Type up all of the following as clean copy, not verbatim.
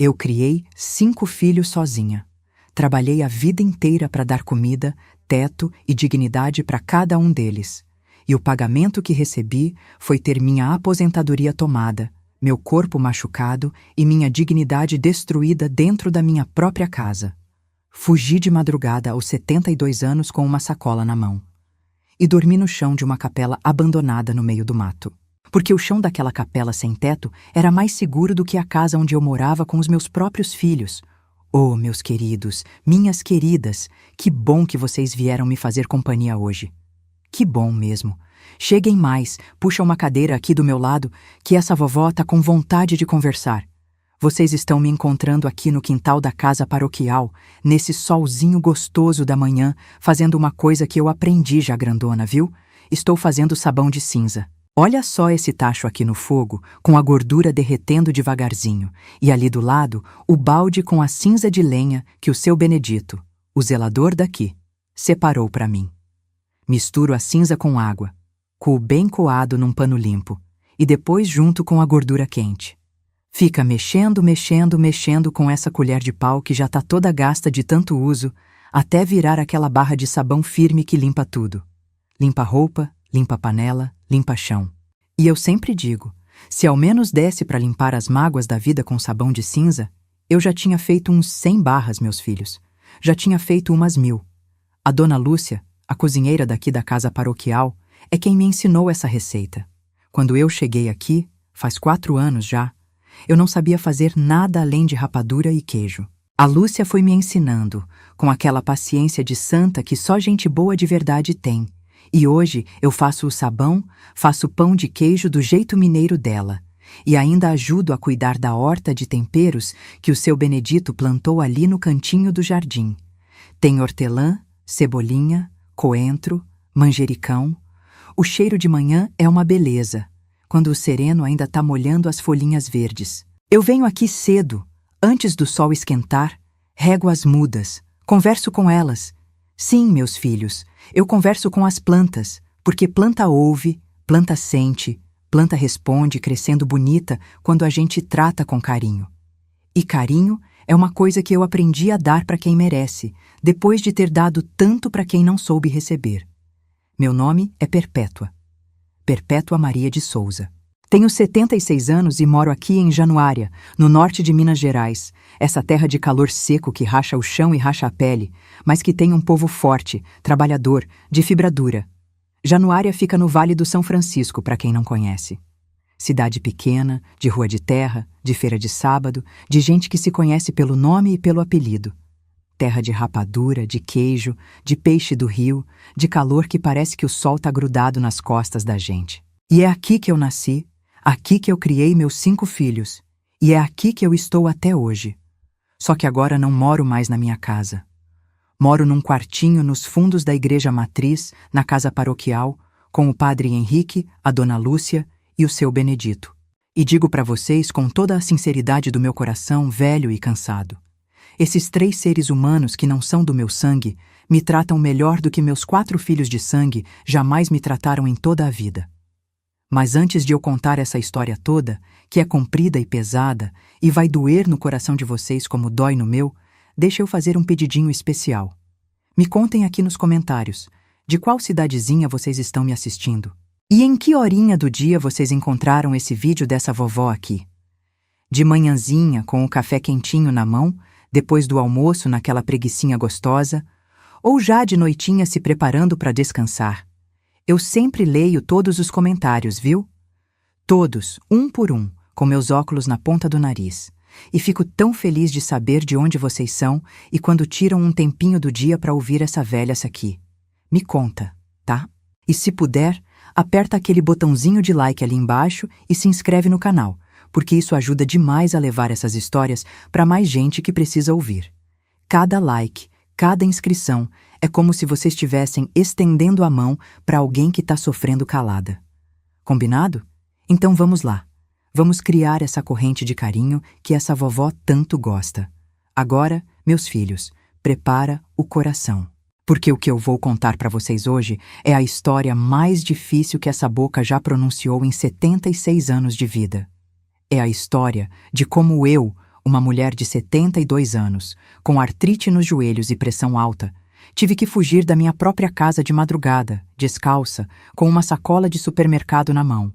Eu criei 5 filhos sozinha. Trabalhei a vida inteira para dar comida, teto e dignidade para cada um deles. E o pagamento que recebi foi ter minha aposentadoria tomada, meu corpo machucado e minha dignidade destruída dentro da minha própria casa. Fugi de madrugada aos 72 anos com uma sacola na mão. E dormi no chão de uma capela abandonada no meio do mato. Porque o chão daquela capela sem teto era mais seguro do que a casa onde eu morava com os meus próprios filhos. Oh, meus queridos, minhas queridas, que bom que vocês vieram me fazer companhia hoje. Que bom mesmo. Cheguem mais, puxa uma cadeira aqui do meu lado, que essa vovó tá com vontade de conversar. Vocês estão me encontrando aqui no quintal da casa paroquial, nesse solzinho gostoso da manhã, fazendo uma coisa que eu aprendi já grandona, viu? Estou fazendo sabão de cinza. Olha só esse tacho aqui no fogo, com a gordura derretendo devagarzinho, e ali do lado, o balde com a cinza de lenha que o seu Benedito, o zelador daqui, separou para mim. Misturo a cinza com água, coo bem coado num pano limpo, e depois junto com a gordura quente. Fica mexendo com essa colher de pau que já tá toda gasta de tanto uso, até virar aquela barra de sabão firme que limpa tudo. Limpa roupa, limpa panela, limpa chão. E eu sempre digo, se ao menos desse para limpar as mágoas da vida com sabão de cinza, eu já tinha feito uns 100 barras, meus filhos. Já tinha feito umas 1000. A dona Lúcia, a cozinheira daqui da casa paroquial, é quem me ensinou essa receita. Quando eu cheguei aqui, faz 4 anos já, eu não sabia fazer nada além de rapadura e queijo. A Lúcia foi me ensinando, com aquela paciência de santa que só gente boa de verdade tem. E hoje eu faço o sabão, faço pão de queijo do jeito mineiro dela. E ainda ajudo a cuidar da horta de temperos que o seu Benedito plantou ali no cantinho do jardim. Tem hortelã, cebolinha, coentro, manjericão. O cheiro de manhã é uma beleza, quando o sereno ainda tá molhando as folhinhas verdes. Eu venho aqui cedo, antes do sol esquentar, rego as mudas, converso com elas. Sim, meus filhos, eu converso com as plantas, porque planta ouve, planta sente, planta responde crescendo bonita quando a gente trata com carinho. E carinho é uma coisa que eu aprendi a dar para quem merece, depois de ter dado tanto para quem não soube receber. Meu nome é Perpétua. Perpétua Maria de Souza. Tenho 76 anos e moro aqui em Januária, no norte de Minas Gerais, essa terra de calor seco que racha o chão e racha a pele, mas que tem um povo forte, trabalhador, de fibra dura. Januária fica no Vale do São Francisco, para quem não conhece. Cidade pequena, de rua de terra, de feira de sábado, de gente que se conhece pelo nome e pelo apelido. Terra de rapadura, de queijo, de peixe do rio, de calor que parece que o sol tá grudado nas costas da gente. E é aqui que eu nasci, aqui que eu criei meus 5 filhos, e é aqui que eu estou até hoje. Só que agora não moro mais na minha casa. Moro num quartinho nos fundos da igreja matriz, na casa paroquial, com o padre Henrique, a dona Lúcia e o seu Benedito. E digo para vocês com toda a sinceridade do meu coração velho e cansado. Esses 3 seres humanos que não são do meu sangue me tratam melhor do que meus 4 filhos de sangue jamais me trataram em toda a vida. Mas antes de eu contar essa história toda, que é comprida e pesada e vai doer no coração de vocês como dói no meu, deixa eu fazer um pedidinho especial. Me contem aqui nos comentários de qual cidadezinha vocês estão me assistindo. E em que horinha do dia vocês encontraram esse vídeo dessa vovó aqui? De manhãzinha, com o café quentinho na mão, depois do almoço naquela preguicinha gostosa, ou já de noitinha se preparando para descansar? Eu sempre leio todos os comentários, viu? Todos, um por um, com meus óculos na ponta do nariz. E fico tão feliz de saber de onde vocês são e quando tiram um tempinho do dia para ouvir essa velhaça aqui. Me conta, tá? E se puder, aperta aquele botãozinho de like ali embaixo e se inscreve no canal, porque isso ajuda demais a levar essas histórias para mais gente que precisa ouvir. Cada like, cada inscrição é como se vocês estivessem estendendo a mão para alguém que está sofrendo calada. Combinado? Então vamos lá. Vamos criar essa corrente de carinho que essa vovó tanto gosta. Agora, meus filhos, prepara o coração. Porque o que eu vou contar para vocês hoje é a história mais difícil que essa boca já pronunciou em 76 anos de vida. É a história de como eu, uma mulher de 72 anos, com artrite nos joelhos e pressão alta. Tive que fugir da minha própria casa de madrugada, descalça, com uma sacola de supermercado na mão,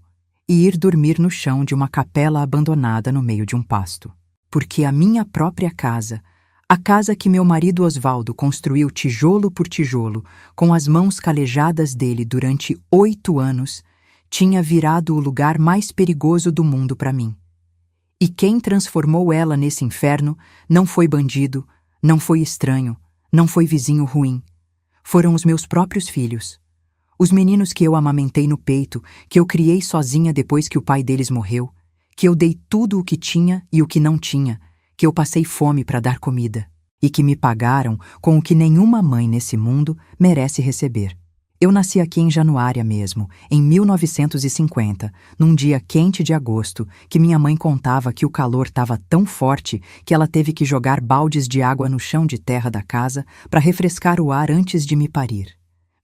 e ir dormir no chão de uma capela abandonada no meio de um pasto. Porque a minha própria casa, a casa que meu marido Osvaldo construiu tijolo por tijolo, com as mãos calejadas dele durante 8 anos, tinha virado o lugar mais perigoso do mundo para mim. E quem transformou ela nesse inferno não foi bandido, não foi estranho, não foi vizinho ruim. Foram os meus próprios filhos. Os meninos que eu amamentei no peito, que eu criei sozinha depois que o pai deles morreu, que eu dei tudo o que tinha e o que não tinha, que eu passei fome para dar comida, e que me pagaram com o que nenhuma mãe nesse mundo merece receber. Eu nasci aqui em Januária mesmo, em 1950, num dia quente de agosto, que minha mãe contava que o calor estava tão forte que ela teve que jogar baldes de água no chão de terra da casa para refrescar o ar antes de me parir.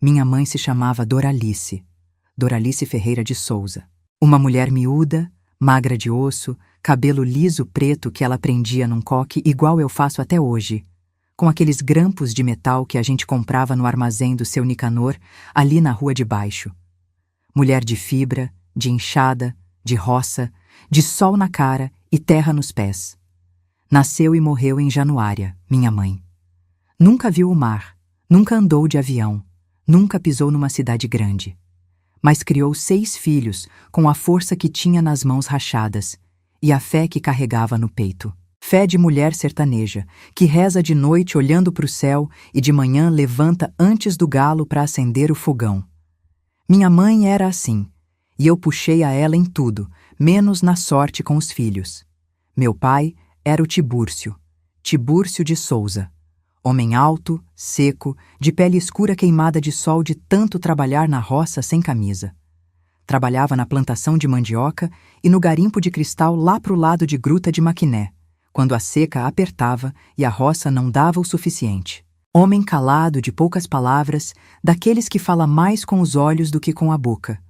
Minha mãe se chamava Doralice Ferreira de Souza. Uma mulher miúda, magra de osso, cabelo liso preto que ela prendia num coque igual eu faço até hoje, com aqueles grampos de metal que a gente comprava no armazém do seu Nicanor, ali na rua de baixo. Mulher de fibra, de enxada, de roça, de sol na cara e terra nos pés. Nasceu e morreu em Januária, minha mãe. Nunca viu o mar, nunca andou de avião, nunca pisou numa cidade grande. Mas criou 6 filhos com a força que tinha nas mãos rachadas e a fé que carregava no peito. Fé de mulher sertaneja, que reza de noite olhando para o céu e de manhã levanta antes do galo para acender o fogão. Minha mãe era assim, e eu puxei a ela em tudo, menos na sorte com os filhos. Meu pai era o Tibúrcio de Souza. Homem alto, seco, de pele escura queimada de sol de tanto trabalhar na roça sem camisa. Trabalhava na plantação de mandioca e no garimpo de cristal lá pro lado de Gruta de Maquiné, quando a seca apertava e a roça não dava o suficiente. Homem calado, de poucas palavras, daqueles que fala mais com os olhos do que com a boca,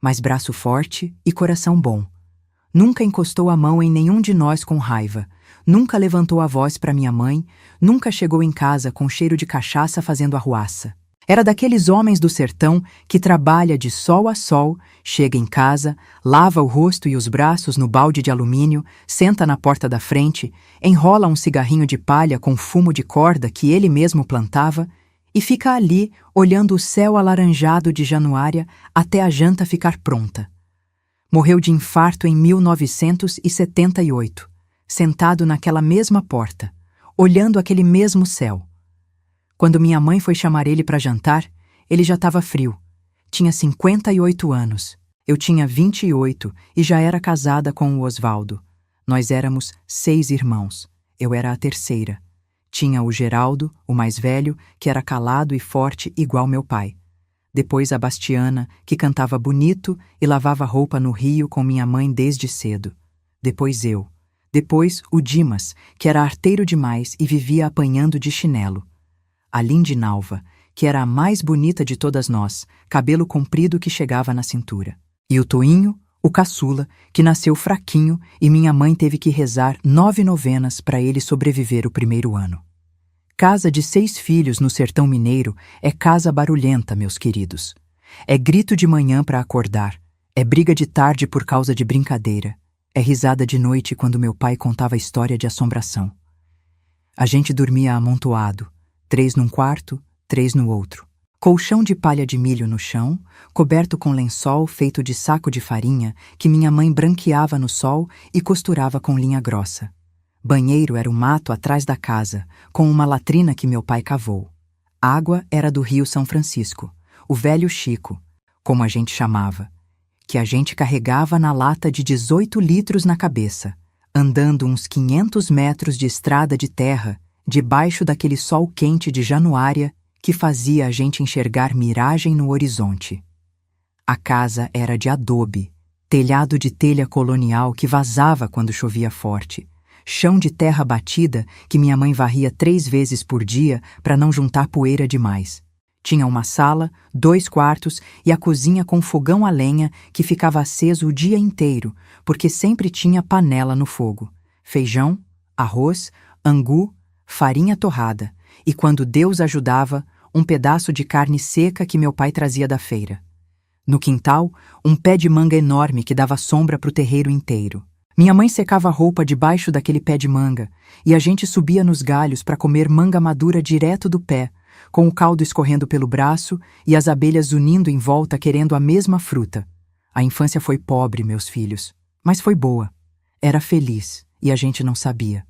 mas braço forte e coração bom. Nunca encostou a mão em nenhum de nós com raiva, nunca levantou a voz para minha mãe, nunca chegou em casa com cheiro de cachaça fazendo arruaça. Era daqueles homens do sertão que trabalha de sol a sol, chega em casa, lava o rosto e os braços no balde de alumínio, senta na porta da frente, enrola um cigarrinho de palha com fumo de corda que ele mesmo plantava e fica ali olhando o céu alaranjado de Januária até a janta ficar pronta. Morreu de infarto em 1978, sentado naquela mesma porta, olhando aquele mesmo céu. Quando minha mãe foi chamar ele para jantar, ele já estava frio. Tinha 58 anos. Eu tinha 28 e já era casada com o Osvaldo. Nós éramos 6 irmãos. Eu era a terceira. Tinha o Geraldo, o mais velho, que era calado e forte igual meu pai. Depois a Bastiana, que cantava bonito e lavava roupa no rio com minha mãe desde cedo. Depois eu. Depois o Dimas, que era arteiro demais e vivia apanhando de chinelo. A Lindinalva, que era a mais bonita de todas nós, cabelo comprido que chegava na cintura. E o Toinho, o caçula, que nasceu fraquinho e minha mãe teve que rezar 9 novenas para ele sobreviver o primeiro ano. Casa de 6 filhos no sertão mineiro é casa barulhenta, meus queridos. É grito de manhã para acordar, é briga de tarde por causa de brincadeira, é risada de noite quando meu pai contava história de assombração. A gente dormia amontoado, 3 num quarto, 3 no outro. Colchão de palha de milho no chão, coberto com lençol feito de saco de farinha que minha mãe branqueava no sol e costurava com linha grossa. Banheiro era o mato atrás da casa, com uma latrina que meu pai cavou. Água era do Rio São Francisco, o velho Chico, como a gente chamava, que a gente carregava na lata de 18 litros na cabeça, andando uns 500 metros de estrada de terra, debaixo daquele sol quente de Januária que fazia a gente enxergar miragem no horizonte. A casa era de adobe, telhado de telha colonial que vazava quando chovia forte, chão de terra batida que minha mãe varria 3 vezes por dia para não juntar poeira demais. Tinha uma sala, 2 quartos e a cozinha com fogão a lenha que ficava aceso o dia inteiro, porque sempre tinha panela no fogo. Feijão, arroz, angu, farinha torrada e, quando Deus ajudava, um pedaço de carne seca que meu pai trazia da feira. No quintal, um pé de manga enorme que dava sombra para o terreiro inteiro. Minha mãe secava a roupa debaixo daquele pé de manga e a gente subia nos galhos para comer manga madura direto do pé, com o caldo escorrendo pelo braço e as abelhas unindo em volta querendo a mesma fruta. A infância foi pobre, meus filhos, mas foi boa. Era feliz e a gente não sabia.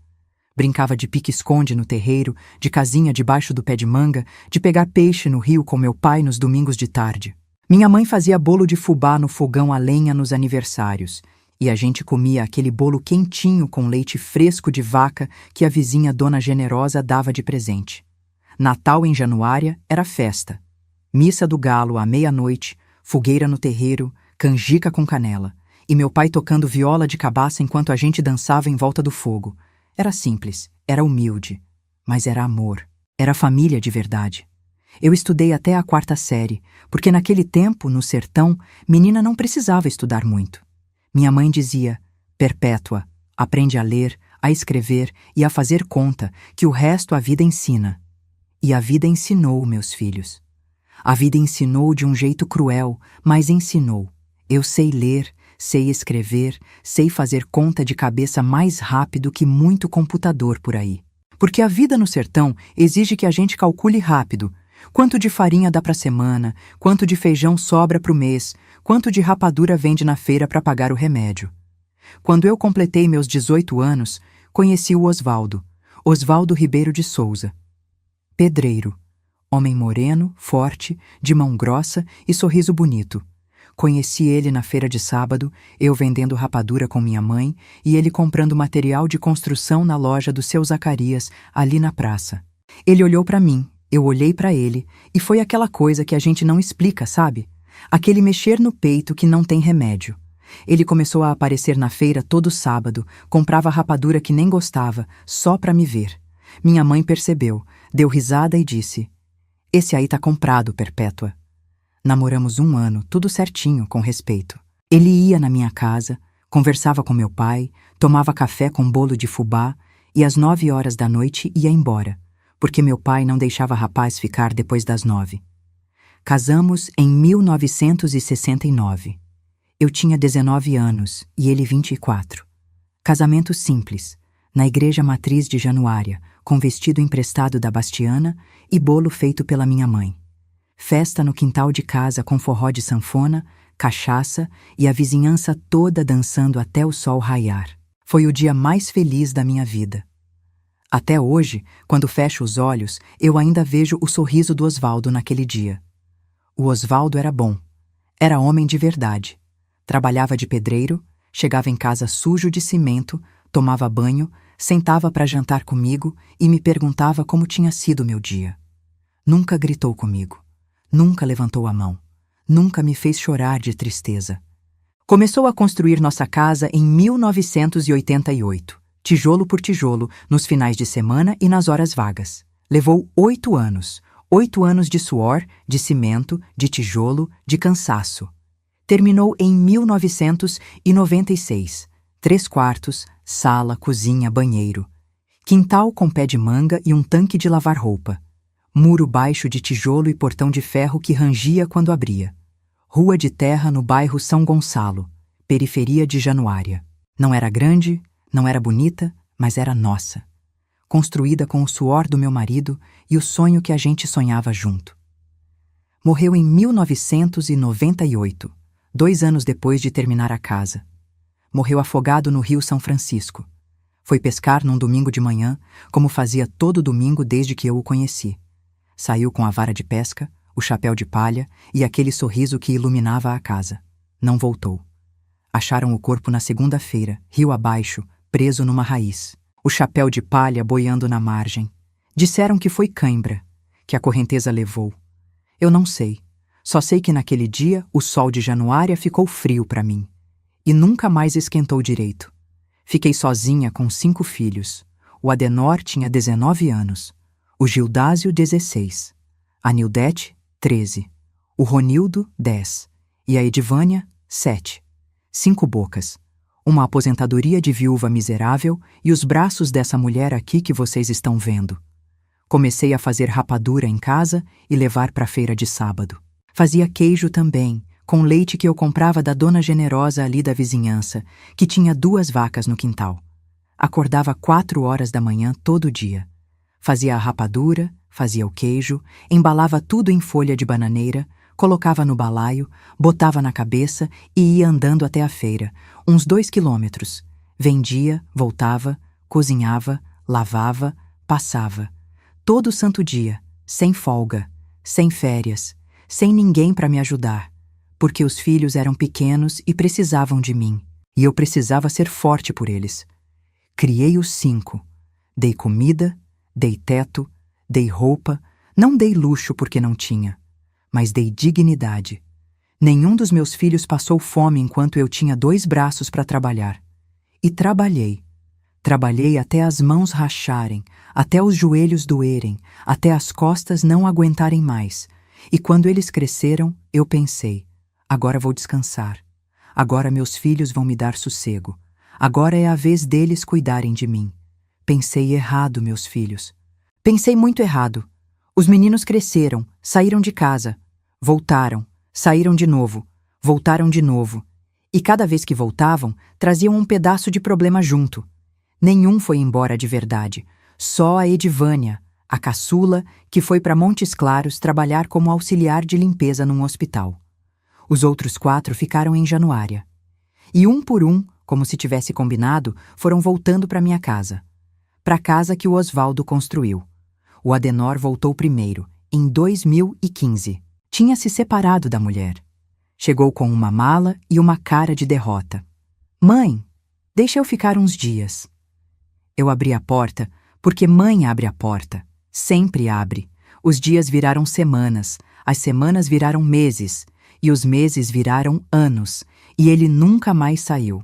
Brincava de pique-esconde no terreiro, de casinha debaixo do pé de manga, de pegar peixe no rio com meu pai nos domingos de tarde. Minha mãe fazia bolo de fubá no fogão a lenha nos aniversários, e a gente comia aquele bolo quentinho com leite fresco de vaca que a vizinha Dona Generosa dava de presente. Natal em Januária era festa. Missa do galo à meia-noite, fogueira no terreiro, canjica com canela, e meu pai tocando viola de cabaça enquanto a gente dançava em volta do fogo. Era simples, era humilde, mas era amor, era família de verdade. Eu estudei até a 4ª série, porque naquele tempo, no sertão, menina não precisava estudar muito. Minha mãe dizia, Perpétua, aprende a ler, a escrever e a fazer conta, que o resto a vida ensina. E a vida ensinou, meus filhos. A vida ensinou de um jeito cruel, mas ensinou. Eu sei ler, sei escrever, sei fazer conta de cabeça mais rápido que muito computador por aí. Porque a vida no sertão exige que a gente calcule rápido. Quanto de farinha dá para semana, quanto de feijão sobra para o mês, quanto de rapadura vende na feira para pagar o remédio. Quando eu completei meus 18 anos, conheci o Osvaldo Ribeiro de Souza. Pedreiro. Homem moreno, forte, de mão grossa e sorriso bonito. Conheci ele na feira de sábado, eu vendendo rapadura com minha mãe e ele comprando material de construção na loja do seu Zacarias, ali na praça. Ele olhou para mim, eu olhei para ele, e foi aquela coisa que a gente não explica, sabe? Aquele mexer no peito que não tem remédio. Ele começou a aparecer na feira todo sábado, comprava rapadura que nem gostava, só para me ver. Minha mãe percebeu, deu risada e disse, "Esse aí tá comprado, Perpétua." Namoramos 1 ano, tudo certinho, com respeito. Ele ia na minha casa, conversava com meu pai, tomava café com bolo de fubá e às 9 horas da noite ia embora, porque meu pai não deixava rapaz ficar depois das 9. Casamos em 1969. Eu tinha 19 anos e ele 24. Casamento simples, na igreja matriz de Januária, com vestido emprestado da Bastiana e bolo feito pela minha mãe. Festa no quintal de casa com forró de sanfona, cachaça e a vizinhança toda dançando até o sol raiar. Foi o dia mais feliz da minha vida. Até hoje, quando fecho os olhos, eu ainda vejo o sorriso do Osvaldo naquele dia. O Osvaldo era bom. Era homem de verdade. Trabalhava de pedreiro, chegava em casa sujo de cimento, tomava banho, sentava para jantar comigo e me perguntava como tinha sido meu dia. Nunca gritou comigo. Nunca levantou a mão. Nunca me fez chorar de tristeza. Começou a construir nossa casa em 1988, tijolo por tijolo, nos finais de semana e nas horas vagas. Levou 8 anos. 8 anos de suor, de cimento, de tijolo, de cansaço. Terminou em 1996. 3 quartos, sala, cozinha, banheiro. Quintal com pé de manga e um tanque de lavar roupa. Muro baixo de tijolo e portão de ferro que rangia quando abria. Rua de terra no bairro São Gonçalo, periferia de Januária. Não era grande, não era bonita, mas era nossa. Construída com o suor do meu marido e o sonho que a gente sonhava junto. Morreu em 1998, 2 anos depois de terminar a casa. Morreu afogado no Rio São Francisco. Foi pescar num domingo de manhã, como fazia todo domingo desde que eu o conheci. Saiu com a vara de pesca, o chapéu de palha e aquele sorriso que iluminava a casa. Não voltou. Acharam o corpo na segunda-feira, rio abaixo, preso numa raiz. O chapéu de palha boiando na margem. Disseram que foi cãibra, que a correnteza levou. Eu não sei. Só sei que naquele dia o sol de Januária ficou frio para mim. E nunca mais esquentou direito. Fiquei sozinha com 5 filhos. O Adenor tinha 19 anos. O Gildásio, 16. A Nildete, 13. O Ronildo, 10. E a Edivânia, 7. 5 bocas. Uma aposentadoria de viúva miserável e os braços dessa mulher aqui que vocês estão vendo. Comecei a fazer rapadura em casa e levar para a feira de sábado. Fazia queijo também, com leite que eu comprava da dona generosa ali da vizinhança, que tinha 2 vacas no quintal. Acordava 4 horas da manhã todo dia. Fazia a rapadura, fazia o queijo, embalava tudo em folha de bananeira, colocava no balaio, botava na cabeça e ia andando até a feira, uns 2 quilômetros. Vendia, voltava, cozinhava, lavava, passava. Todo santo dia, sem folga, sem férias, sem ninguém para me ajudar, porque os filhos eram pequenos e precisavam de mim, e eu precisava ser forte por eles. Criei os 5. Dei comida, dei teto, dei roupa, não dei luxo porque não tinha, mas dei dignidade. Nenhum dos meus filhos passou fome enquanto eu tinha 2 braços para trabalhar. E trabalhei. Trabalhei até as mãos racharem, até os joelhos doerem, até as costas não aguentarem mais. E quando eles cresceram, eu pensei, agora vou descansar. Agora meus filhos vão me dar sossego. Agora é a vez deles cuidarem de mim. Pensei errado, meus filhos. Pensei muito errado. Os meninos cresceram, saíram de casa, voltaram, saíram de novo, voltaram de novo. E cada vez que voltavam, traziam um pedaço de problema junto. Nenhum foi embora de verdade, só a Edivânia, a caçula, que foi para Montes Claros trabalhar como auxiliar de limpeza num hospital. Os outros 4 ficaram em Januária. E um por um, como se tivesse combinado, foram voltando para minha casa. Para a casa que o Osvaldo construiu. O Adenor voltou primeiro, em 2015. Tinha se separado da mulher. Chegou com uma mala e uma cara de derrota. Mãe, deixa eu ficar uns dias. Eu abri a porta, porque mãe abre a porta. Sempre abre. Os dias viraram semanas, as semanas viraram meses, e os meses viraram anos, e ele nunca mais saiu.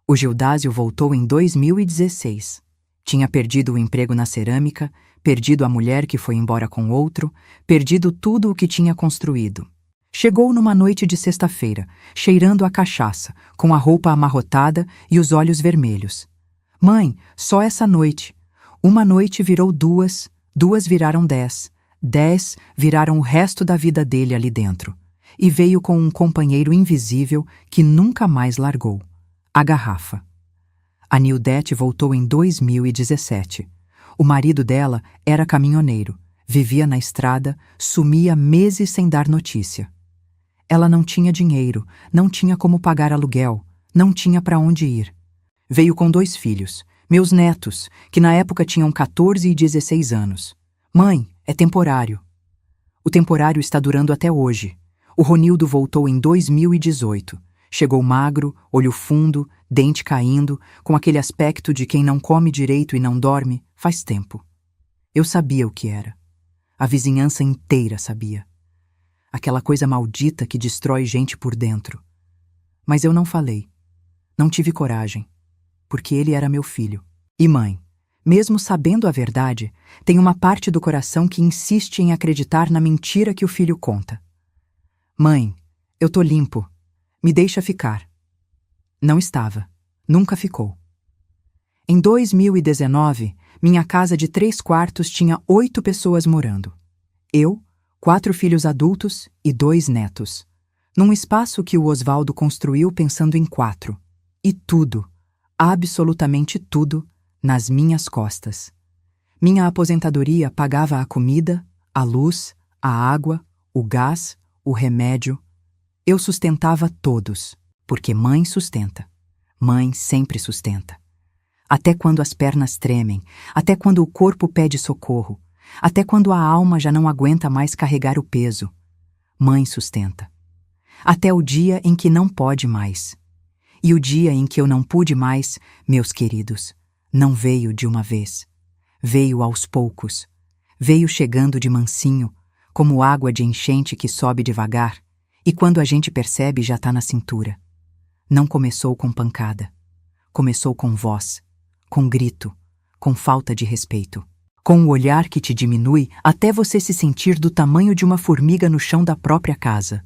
O Gildásio voltou em 2016. Tinha perdido o emprego na cerâmica, perdido a mulher que foi embora com outro, perdido tudo o que tinha construído. Chegou numa noite de sexta-feira, cheirando a cachaça, com a roupa amarrotada e os olhos vermelhos. Mãe, só essa noite. Uma noite virou 2, 2 viraram 10, 10 viraram o resto da vida dele ali dentro. E veio com um companheiro invisível que nunca mais largou. A garrafa. A Nildete voltou em 2017. O marido dela era caminhoneiro, vivia na estrada, sumia meses sem dar notícia. Ela não tinha dinheiro, não tinha como pagar aluguel, não tinha para onde ir. Veio com 2 filhos, meus netos, que na época tinham 14 e 16 anos. Mãe, é temporário. O temporário está durando até hoje. O Ronildo voltou em 2018. Chegou magro, olho fundo, dente caindo, com aquele aspecto de quem não come direito e não dorme faz tempo. Eu sabia o que era. A vizinhança inteira sabia. Aquela coisa maldita que destrói gente por dentro. Mas eu não falei. Não tive coragem. Porque ele era meu filho. E mãe, mesmo sabendo a verdade, tem uma parte do coração que insiste em acreditar na mentira que o filho conta. Mãe, eu tô limpo. Me deixa ficar. Não estava. Nunca ficou. Em 2019, minha casa de 3 quartos tinha 8 pessoas morando. Eu, 4 filhos adultos e 2 netos. Num espaço que o Osvaldo construiu pensando em 4. E tudo, absolutamente tudo, nas minhas costas. Minha aposentadoria pagava a comida, a luz, a água, o gás, o remédio. Eu sustentava todos, porque mãe sustenta. Mãe sempre sustenta. Até quando as pernas tremem, até quando o corpo pede socorro, até quando a alma já não aguenta mais carregar o peso. Mãe sustenta. Até o dia em que não pode mais. E o dia em que eu não pude mais, meus queridos, não veio de uma vez. Veio aos poucos. Veio chegando de mansinho, como água de enchente que sobe devagar, e quando a gente percebe já está na cintura. Não começou com pancada. Começou com voz, com grito, com falta de respeito. Com o olhar que te diminui até você se sentir do tamanho de uma formiga no chão da própria casa.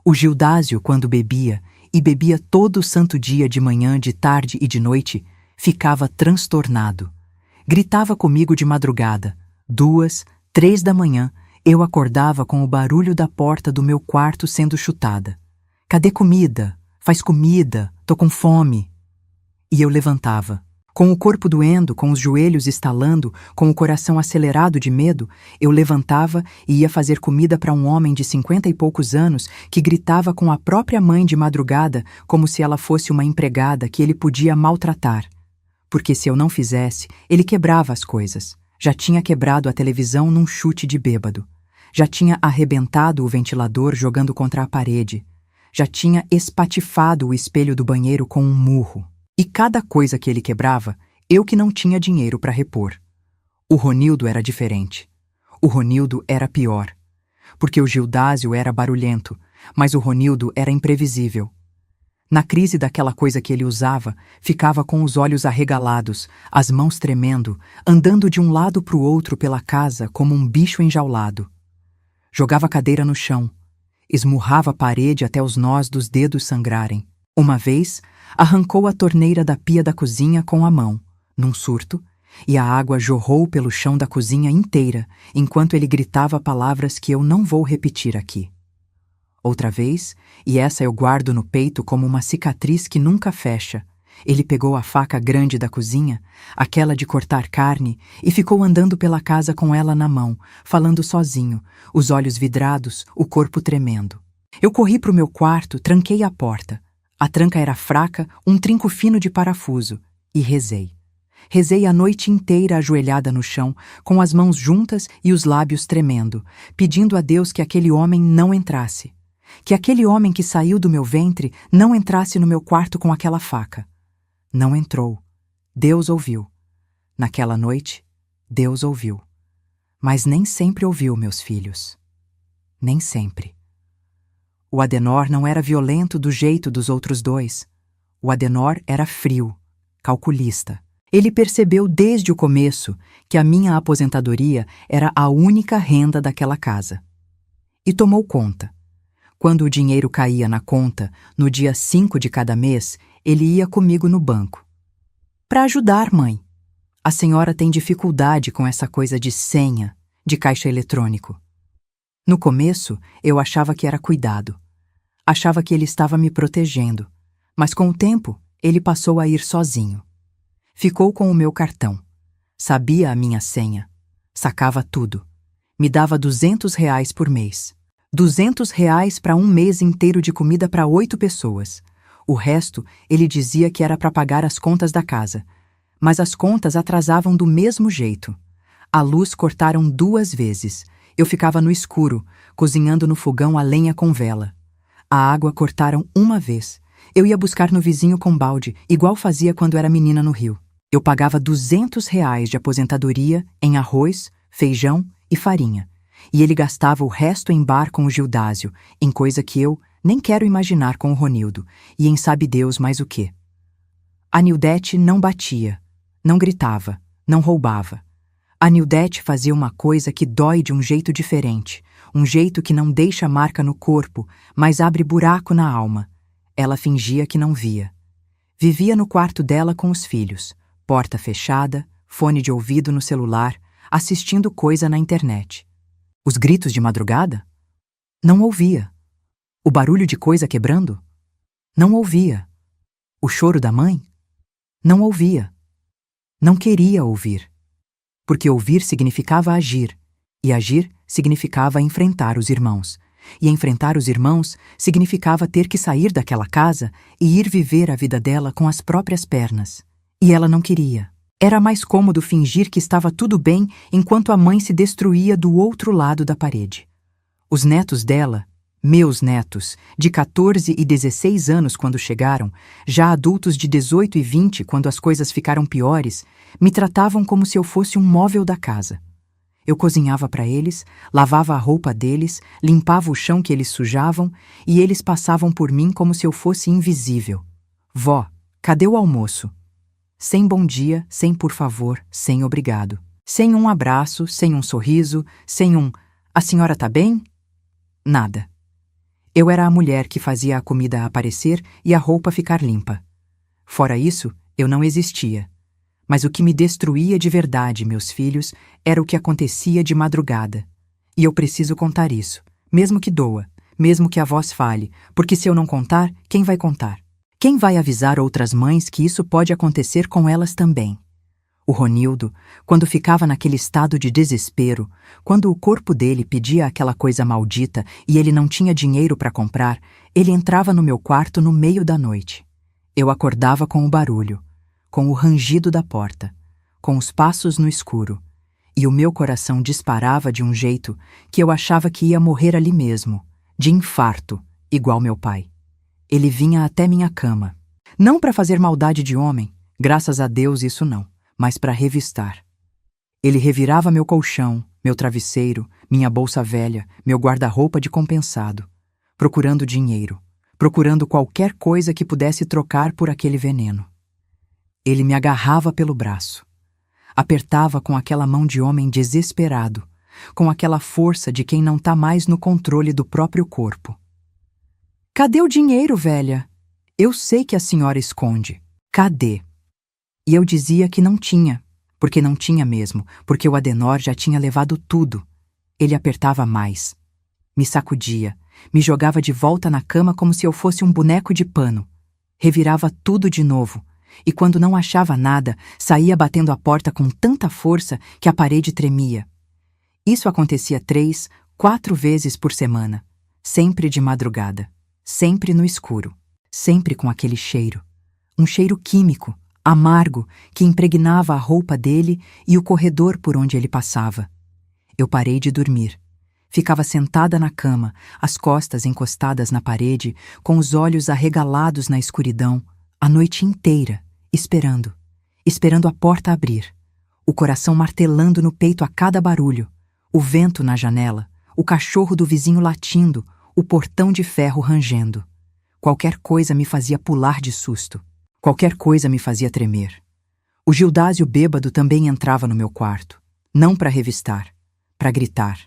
O Gildásio, quando bebia, e bebia todo o santo dia de manhã, de tarde e de noite, ficava transtornado. Gritava comigo de madrugada, 2, 3 da manhã, eu acordava com o barulho da porta do meu quarto sendo chutada. Cadê comida? Faz comida, tô com fome. E eu levantava. Com o corpo doendo, com os joelhos estalando, com o coração acelerado de medo, eu levantava e ia fazer comida para um homem de 50 e poucos anos que gritava com a própria mãe de madrugada como se ela fosse uma empregada que ele podia maltratar. Porque se eu não fizesse, ele quebrava as coisas. Já tinha quebrado a televisão num chute de bêbado. Já tinha arrebentado o ventilador jogando contra a parede. Já tinha espatifado o espelho do banheiro com um murro. E cada coisa que ele quebrava, eu que não tinha dinheiro para repor. O Ronildo era diferente. O Ronildo era pior. Porque o Gildásio era barulhento, mas o Ronildo era imprevisível. Na crise daquela coisa que ele usava, ficava com os olhos arregalados, as mãos tremendo, andando de um lado para o outro pela casa como um bicho enjaulado. Jogava a cadeira no chão, esmurrava a parede até os nós dos dedos sangrarem. Uma vez, arrancou a torneira da pia da cozinha com a mão, num surto, e a água jorrou pelo chão da cozinha inteira, enquanto ele gritava palavras que eu não vou repetir aqui. Outra vez, e essa eu guardo no peito como uma cicatriz que nunca fecha, ele pegou a faca grande da cozinha, aquela de cortar carne, e ficou andando pela casa com ela na mão, falando sozinho, os olhos vidrados, o corpo tremendo. Eu corri para o meu quarto, tranquei a porta. A tranca era fraca, um trinco fino de parafuso, e rezei. Rezei a noite inteira ajoelhada no chão, com as mãos juntas e os lábios tremendo, pedindo a Deus que aquele homem não entrasse. Que aquele homem que saiu do meu ventre não entrasse no meu quarto com aquela faca. Não entrou. Deus ouviu. Naquela noite, Deus ouviu. Mas nem sempre ouviu, meus filhos. Nem sempre. O Adenor não era violento do jeito dos outros dois. O Adenor era frio, calculista. Ele percebeu desde o começo que a minha aposentadoria era a única renda daquela casa. E tomou conta. Quando o dinheiro caía na conta, no dia 5 de cada mês, ele ia comigo no banco. Para ajudar, mãe. A senhora tem dificuldade com essa coisa de senha, de caixa eletrônico. No começo, eu achava que era cuidado. Achava que ele estava me protegendo. Mas com o tempo, ele passou a ir sozinho. Ficou com o meu cartão. Sabia a minha senha. Sacava tudo. Me dava R$ 200 por mês. R$ 200 para um mês inteiro de comida para 8 pessoas. O resto, ele dizia que era para pagar as contas da casa. Mas as contas atrasavam do mesmo jeito. A luz cortaram 2 vezes. Eu ficava no escuro, cozinhando no fogão a lenha com vela. A água cortaram 1 vez. Eu ia buscar no vizinho com balde, igual fazia quando era menina no Rio. Eu pagava R$ 200 de aposentadoria em arroz, feijão e farinha. E ele gastava o resto em bar com o Gildásio, em coisa que eu nem quero imaginar com o Ronildo, e em sabe Deus mais o quê. A Nildete não batia, não gritava, não roubava. A Nildete fazia uma coisa que dói de um jeito diferente, um jeito que não deixa marca no corpo, mas abre buraco na alma. Ela fingia que não via. Vivia no quarto dela com os filhos, porta fechada, fone de ouvido no celular, assistindo coisa na internet. Os gritos de madrugada? Não ouvia. O barulho de coisa quebrando? Não ouvia. O choro da mãe? Não ouvia. Não queria ouvir. Porque ouvir significava agir, e agir significava enfrentar os irmãos. E enfrentar os irmãos significava ter que sair daquela casa e ir viver a vida dela com as próprias pernas. E ela não queria. Era mais cômodo fingir que estava tudo bem enquanto a mãe se destruía do outro lado da parede. Os netos dela, meus netos, de 14 e 16 anos quando chegaram, já adultos de 18 e 20 quando as coisas ficaram piores, me tratavam como se eu fosse um móvel da casa. Eu cozinhava para eles, lavava a roupa deles, limpava o chão que eles sujavam e eles passavam por mim como se eu fosse invisível. Vó, cadê o almoço? Sem bom dia, sem por favor, sem obrigado. Sem um abraço, sem um sorriso, sem um "a senhora tá bem?" Nada. Eu era a mulher que fazia a comida aparecer e a roupa ficar limpa. Fora isso, eu não existia. Mas o que me destruía de verdade, meus filhos, era o que acontecia de madrugada. E eu preciso contar isso, mesmo que doa, mesmo que a voz fale, porque se eu não contar, quem vai contar? Quem vai avisar outras mães que isso pode acontecer com elas também? O Ronildo, quando ficava naquele estado de desespero, quando o corpo dele pedia aquela coisa maldita e ele não tinha dinheiro para comprar, ele entrava no meu quarto no meio da noite. Eu acordava com o barulho, com o rangido da porta, com os passos no escuro, e o meu coração disparava de um jeito que eu achava que ia morrer ali mesmo, de infarto, igual meu pai. Ele vinha até minha cama. Não para fazer maldade de homem, graças a Deus isso não, mas para revistar. Ele revirava meu colchão, meu travesseiro, minha bolsa velha, meu guarda-roupa de compensado, procurando dinheiro, procurando qualquer coisa que pudesse trocar por aquele veneno. Ele me agarrava pelo braço. Apertava com aquela mão de homem desesperado, com aquela força de quem não tá mais no controle do próprio corpo. Cadê o dinheiro, velha? Eu sei que a senhora esconde. Cadê? E eu dizia que não tinha, porque não tinha mesmo, porque o Adenor já tinha levado tudo. Ele apertava mais. Me sacudia, me jogava de volta na cama como se eu fosse um boneco de pano. Revirava tudo de novo, e quando não achava nada, saía batendo a porta com tanta força que a parede tremia. Isso acontecia 3, 4 vezes por semana, sempre de madrugada, sempre no escuro, sempre com aquele cheiro. Um cheiro químico, amargo, que impregnava a roupa dele e o corredor por onde ele passava. Eu parei de dormir. Ficava sentada na cama, as costas encostadas na parede, com os olhos arregalados na escuridão, a noite inteira, esperando a porta abrir, o coração martelando no peito a cada barulho, o vento na janela, o cachorro do vizinho latindo, o portão de ferro rangendo. Qualquer coisa me fazia pular de susto. Qualquer coisa me fazia tremer. O Gildásio bêbado também entrava no meu quarto, não para revistar, para gritar.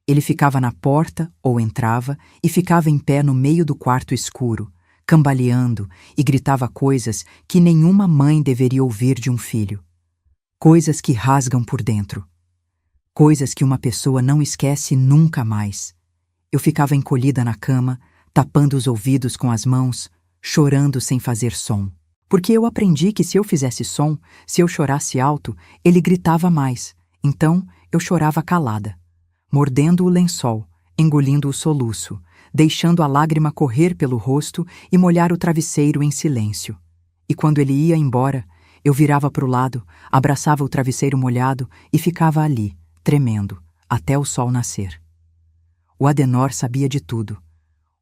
Ele ficava na porta ou entrava e ficava em pé no meio do quarto escuro, cambaleando, e gritava coisas que nenhuma mãe deveria ouvir de um filho. Coisas que rasgam por dentro. Coisas que uma pessoa não esquece nunca mais. Eu ficava encolhida na cama, tapando os ouvidos com as mãos, chorando sem fazer som. Porque eu aprendi que se eu fizesse som, se eu chorasse alto, ele gritava mais. Então eu chorava calada, mordendo o lençol, engolindo o soluço, deixando a lágrima correr pelo rosto e molhar o travesseiro em silêncio. E quando ele ia embora, eu virava para o lado, abraçava o travesseiro molhado e ficava ali, tremendo, até o sol nascer. O Adenor sabia de tudo.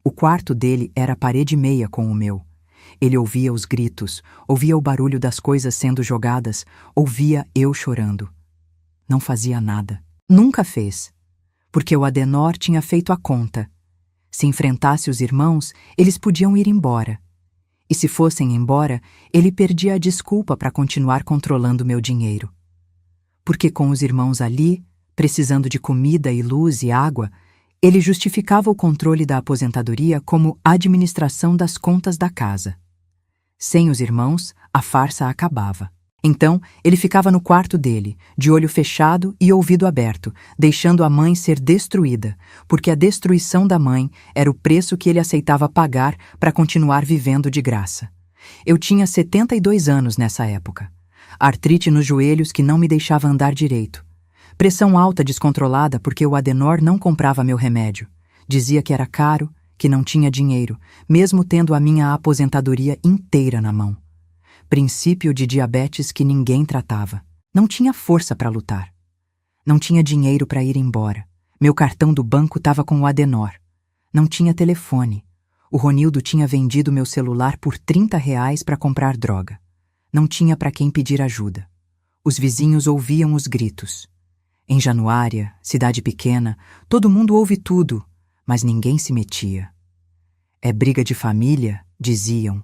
O quarto dele era parede meia com o meu. Ele ouvia os gritos, ouvia o barulho das coisas sendo jogadas, ouvia eu chorando. Não fazia nada. Nunca fez. Porque o Adenor tinha feito a conta. Se enfrentasse os irmãos, eles podiam ir embora. E se fossem embora, ele perdia a desculpa para continuar controlando meu dinheiro. Porque com os irmãos ali, precisando de comida e luz e água, ele justificava o controle da aposentadoria como administração das contas da casa. Sem os irmãos, a farsa acabava. Então, ele ficava no quarto dele, de olho fechado e ouvido aberto, deixando a mãe ser destruída, porque a destruição da mãe era o preço que ele aceitava pagar para continuar vivendo de graça. Eu tinha 72 anos nessa época. Artrite nos joelhos que não me deixava andar direito. Pressão alta descontrolada porque o Adenor não comprava meu remédio. Dizia que era caro, que não tinha dinheiro, mesmo tendo a minha aposentadoria inteira na mão. Princípio de diabetes que ninguém tratava. Não tinha força para lutar. Não tinha dinheiro para ir embora. Meu cartão do banco estava com o Adenor. Não tinha telefone. O Ronildo tinha vendido meu celular por R$ 30 para comprar droga. Não tinha para quem pedir ajuda. Os vizinhos ouviam os gritos. Em Januária, cidade pequena, todo mundo ouve tudo, mas ninguém se metia. É briga de família, diziam,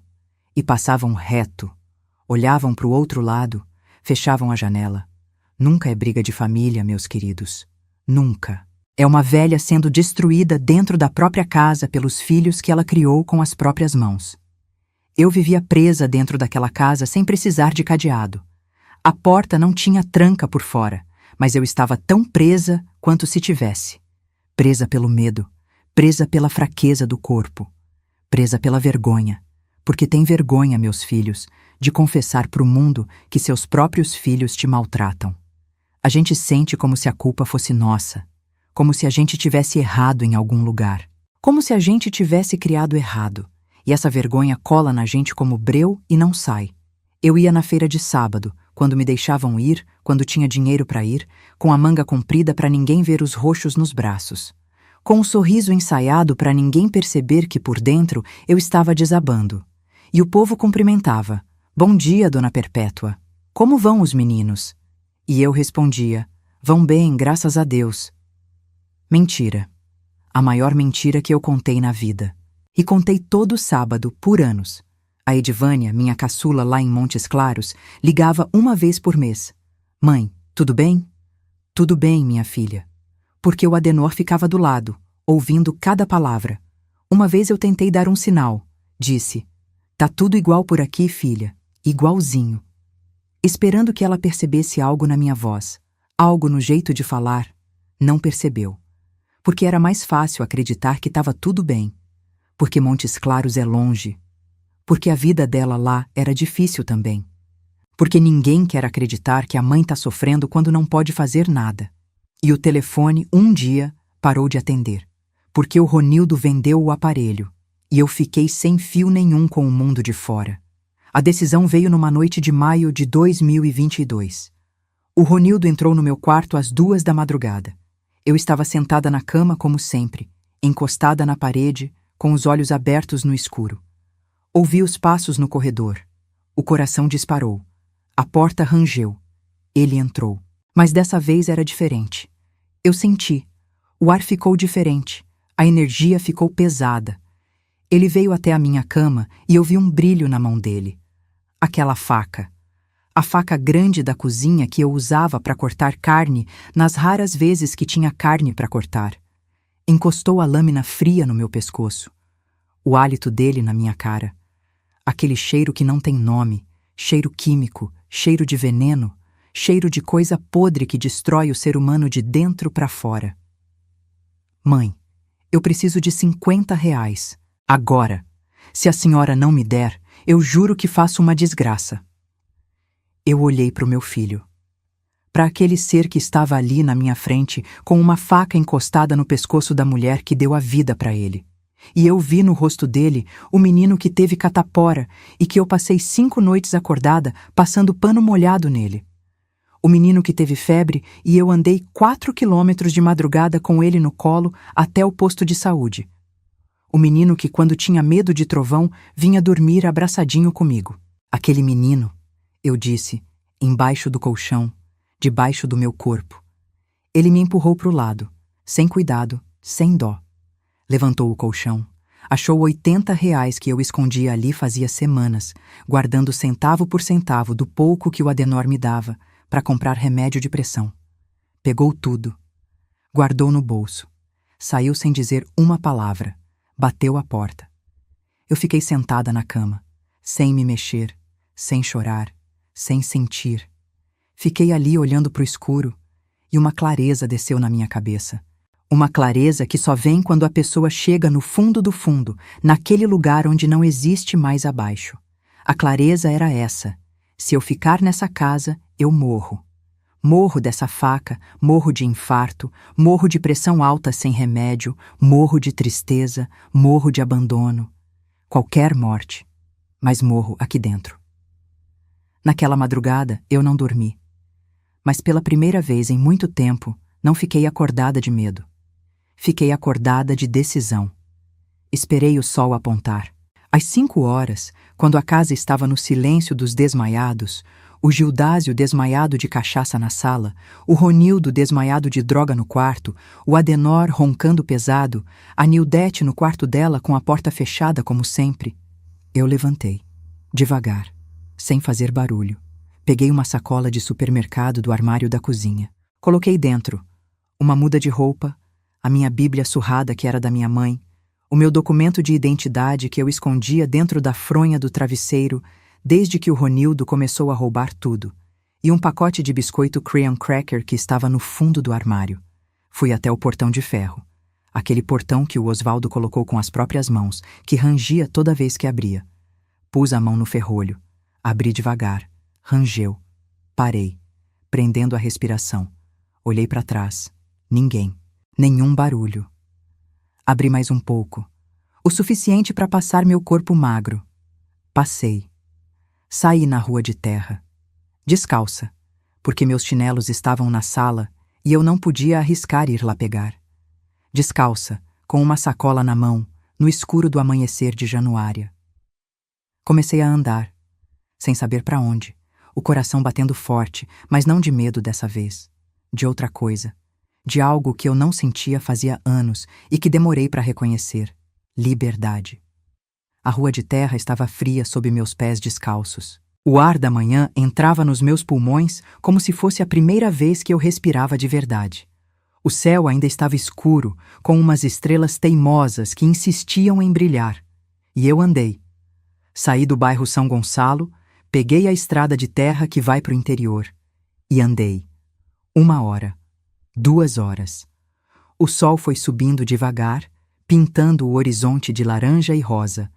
e passavam reto. Olhavam para o outro lado, fechavam a janela. Nunca é briga de família, meus queridos. Nunca. É uma velha sendo destruída dentro da própria casa pelos filhos que ela criou com as próprias mãos. Eu vivia presa dentro daquela casa sem precisar de cadeado. A porta não tinha tranca por fora, mas eu estava tão presa quanto se tivesse. Presa pelo medo, presa pela fraqueza do corpo, presa pela vergonha, porque tem vergonha, meus filhos, de confessar para o mundo que seus próprios filhos te maltratam. A gente sente como se a culpa fosse nossa, como se a gente tivesse errado em algum lugar, como se a gente tivesse criado errado, e essa vergonha cola na gente como breu e não sai. Eu ia na feira de sábado, quando me deixavam ir, quando tinha dinheiro para ir, com a manga comprida para ninguém ver os roxos nos braços, com um sorriso ensaiado para ninguém perceber que por dentro eu estava desabando. E o povo cumprimentava: "Bom dia, Dona Perpétua. Como vão os meninos?" E eu respondia: "Vão bem, graças a Deus." Mentira. A maior mentira que eu contei na vida. E contei todo sábado, por anos. A Edivânia, minha caçula lá em Montes Claros, ligava uma vez por mês. "Mãe, tudo bem?" "Tudo bem, minha filha." Porque o Adenor ficava do lado, ouvindo cada palavra. Uma vez eu tentei dar um sinal. Disse: "Tá tudo igual por aqui, filha. Igualzinho." Esperando que ela percebesse algo na minha voz, algo no jeito de falar. Não percebeu. Porque era mais fácil acreditar que estava tudo bem. Porque Montes Claros é longe. Porque a vida dela lá era difícil também. Porque ninguém quer acreditar que a mãe está sofrendo quando não pode fazer nada. E o telefone, um dia, parou de atender. Porque o Ronildo vendeu o aparelho. E eu fiquei sem fio nenhum com o mundo de fora. A decisão veio numa noite de maio de 2022. O Ronildo entrou no meu quarto às 2 da madrugada. Eu estava sentada na cama como sempre, encostada na parede, com os olhos abertos no escuro. Ouvi os passos no corredor. O coração disparou. A porta rangeu. Ele entrou. Mas dessa vez era diferente. Eu senti. O ar ficou diferente. A energia ficou pesada. Ele veio até a minha cama e eu vi um brilho na mão dele. Aquela faca. A faca grande da cozinha que eu usava para cortar carne nas raras vezes que tinha carne para cortar. Encostou a lâmina fria no meu pescoço. O hálito dele na minha cara. Aquele cheiro que não tem nome, cheiro químico, cheiro de veneno, cheiro de coisa podre que destrói o ser humano de dentro para fora. "Mãe, eu preciso de R$ 50. Agora. Se a senhora não me der, eu juro que faço uma desgraça." Eu olhei para o meu filho. Para aquele ser que estava ali na minha frente, com uma faca encostada no pescoço da mulher que deu a vida para ele. E eu vi no rosto dele o menino que teve catapora e que eu passei 5 noites acordada passando pano molhado nele. O menino que teve febre e eu andei 4 quilômetros de madrugada com ele no colo até o posto de saúde. O menino que, quando tinha medo de trovão, vinha dormir abraçadinho comigo. Aquele menino, eu disse, embaixo do colchão, debaixo do meu corpo. Ele me empurrou para o lado, sem cuidado, sem dó. Levantou o colchão, achou R$ 80 que eu escondia ali fazia semanas, guardando centavo por centavo do pouco que o Adenor me dava para comprar remédio de pressão. Pegou tudo, guardou no bolso, saiu sem dizer uma palavra, bateu a porta. Eu fiquei sentada na cama, sem me mexer, sem chorar, sem sentir. Fiquei ali olhando para o escuro e uma clareza desceu na minha cabeça. Uma clareza que só vem quando a pessoa chega no fundo do fundo, naquele lugar onde não existe mais abaixo. A clareza era essa: se eu ficar nessa casa, eu morro. Morro dessa faca, morro de infarto, morro de pressão alta sem remédio, morro de tristeza, morro de abandono. Qualquer morte. Mas morro aqui dentro. Naquela madrugada, eu não dormi. Mas pela primeira vez em muito tempo, não fiquei acordada de medo. Fiquei acordada de decisão. Esperei o sol apontar. Às 5 horas, quando a casa estava no silêncio dos desmaiados, o Gildásio desmaiado de cachaça na sala, o Ronildo desmaiado de droga no quarto, o Adenor roncando pesado, a Nildete no quarto dela com a porta fechada como sempre. Eu levantei, devagar, sem fazer barulho. Peguei uma sacola de supermercado do armário da cozinha. Coloquei dentro uma muda de roupa, a minha Bíblia surrada que era da minha mãe, o meu documento de identidade que eu escondia dentro da fronha do travesseiro desde que o Ronildo começou a roubar tudo, e um pacote de biscoito Crayon Cracker que estava no fundo do armário. Fui até o portão de ferro, aquele portão que o Osvaldo colocou com as próprias mãos, que rangia toda vez que abria. Pus a mão no ferrolho, abri devagar, rangeu. Parei, prendendo a respiração. Olhei para trás. Ninguém. Nenhum barulho. Abri mais um pouco. O suficiente para passar meu corpo magro. Passei. Saí na rua de terra. Descalça, porque meus chinelos estavam na sala e eu não podia arriscar ir lá pegar. Descalça, com uma sacola na mão, no escuro do amanhecer de Januária. Comecei a andar, sem saber para onde, o coração batendo forte, mas não de medo dessa vez, de outra coisa, de algo que eu não sentia fazia anos e que demorei para reconhecer: liberdade. A rua de terra estava fria sob meus pés descalços. O ar da manhã entrava nos meus pulmões como se fosse a primeira vez que eu respirava de verdade. O céu ainda estava escuro, com umas estrelas teimosas que insistiam em brilhar. E eu andei. Saí do bairro São Gonçalo, peguei a estrada de terra que vai para o interior. E andei. 1 hora. 2 horas. O sol foi subindo devagar, pintando o horizonte de laranja e rosa.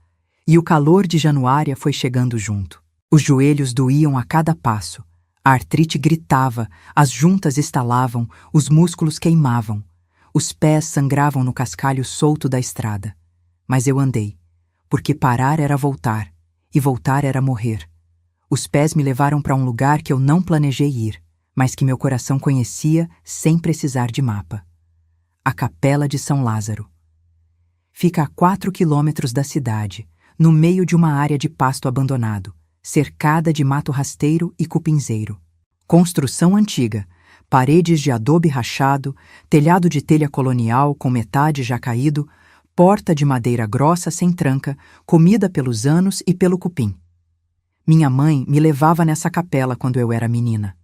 E o calor de Januária foi chegando junto. Os joelhos doíam a cada passo. A artrite gritava, as juntas estalavam, os músculos queimavam. Os pés sangravam no cascalho solto da estrada. Mas eu andei, porque parar era voltar, e voltar era morrer. Os pés me levaram para um lugar que eu não planejei ir, mas que meu coração conhecia sem precisar de mapa. A Capela de São Lázaro. Fica a 4 quilômetros da cidade, no meio de uma área de pasto abandonado, cercada de mato rasteiro e cupinzeiro. Construção antiga, paredes de adobe rachado, telhado de telha colonial com metade já caído, porta de madeira grossa sem tranca, comida pelos anos e pelo cupim. Minha mãe me levava nessa capela quando eu era menina.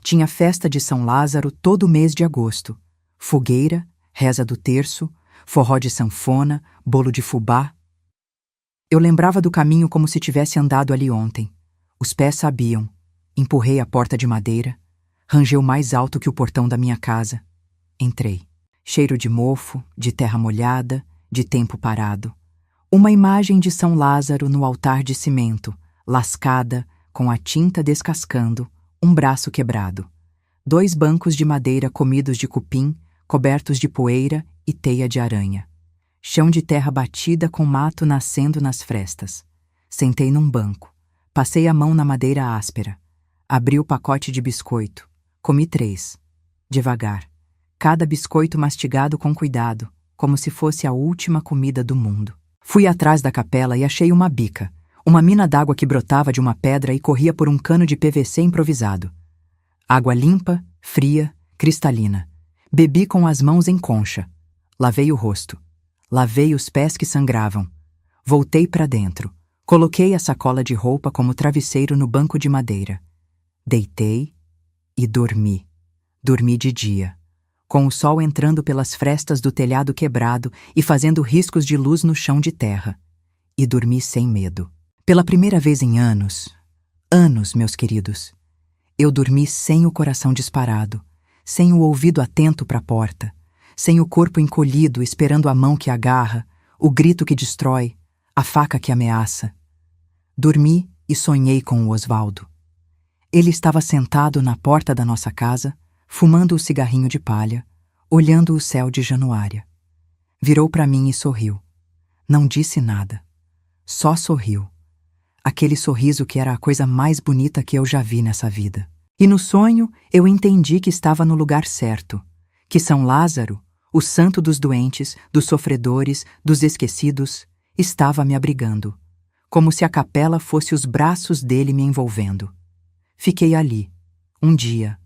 Tinha festa de São Lázaro todo mês de agosto. Fogueira, reza do terço, forró de sanfona, bolo de fubá. Eu lembrava do caminho como se tivesse andado ali ontem. Os pés sabiam. Empurrei a porta de madeira. Rangeu mais alto que o portão da minha casa. Entrei. Cheiro de mofo, de terra molhada, de tempo parado. Uma imagem de São Lázaro no altar de cimento, lascada, com a tinta descascando, um braço quebrado. 2 bancos de madeira comidos de cupim, cobertos de poeira e teia de aranha. Chão de terra batida com mato nascendo nas frestas. Sentei num banco. Passei a mão na madeira áspera. Abri o pacote de biscoito. Comi 3. Devagar. Cada biscoito mastigado com cuidado, como se fosse a última comida do mundo. Fui atrás da capela e achei uma bica, uma mina d'água que brotava de uma pedra e corria por um cano de PVC improvisado. Água limpa, fria, cristalina. Bebi com as mãos em concha. Lavei o rosto. Lavei os pés que sangravam. Voltei para dentro. Coloquei a sacola de roupa como travesseiro no banco de madeira. Deitei e dormi. Dormi de dia, com o sol entrando pelas frestas do telhado quebrado e fazendo riscos de luz no chão de terra. E dormi sem medo. Pela primeira vez em anos, meus queridos, eu dormi sem o coração disparado, sem o ouvido atento para a porta, sem o corpo encolhido esperando a mão que agarra, o grito que destrói, a faca que ameaça. Dormi e sonhei com o Osvaldo. Ele estava sentado na porta da nossa casa, fumando o cigarrinho de palha, olhando o céu de Januária. Virou para mim e sorriu. Não disse nada. Só sorriu. Aquele sorriso que era a coisa mais bonita que eu já vi nessa vida. E no sonho eu entendi que estava no lugar certo, que São Lázaro, o santo dos doentes, dos sofredores, dos esquecidos, estava me abrigando, como se a capela fosse os braços dele me envolvendo. Fiquei ali, 1 dia,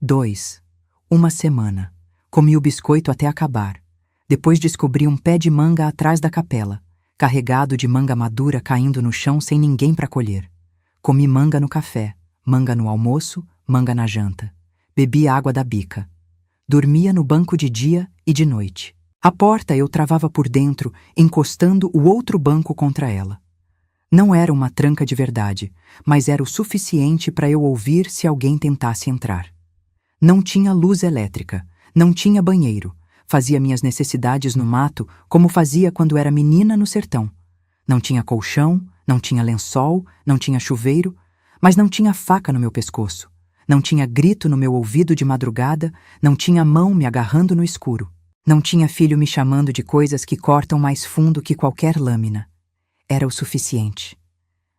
2, 1 semana. Comi o biscoito até acabar. Depois descobri um pé de manga atrás da capela, carregado de manga madura caindo no chão sem ninguém para colher. Comi manga no café, manga no almoço, manga na janta. Bebi água da bica. Dormia no banco de dia e de noite. A porta eu travava por dentro, encostando o outro banco contra ela. Não era uma tranca de verdade, mas era o suficiente para eu ouvir se alguém tentasse entrar. Não tinha luz elétrica, não tinha banheiro. Fazia minhas necessidades no mato como fazia quando era menina no sertão. Não tinha colchão, não tinha lençol, não tinha chuveiro, mas não tinha faca no meu pescoço. Não tinha grito no meu ouvido de madrugada, não tinha mão me agarrando no escuro. Não tinha filho me chamando de coisas que cortam mais fundo que qualquer lâmina. Era o suficiente.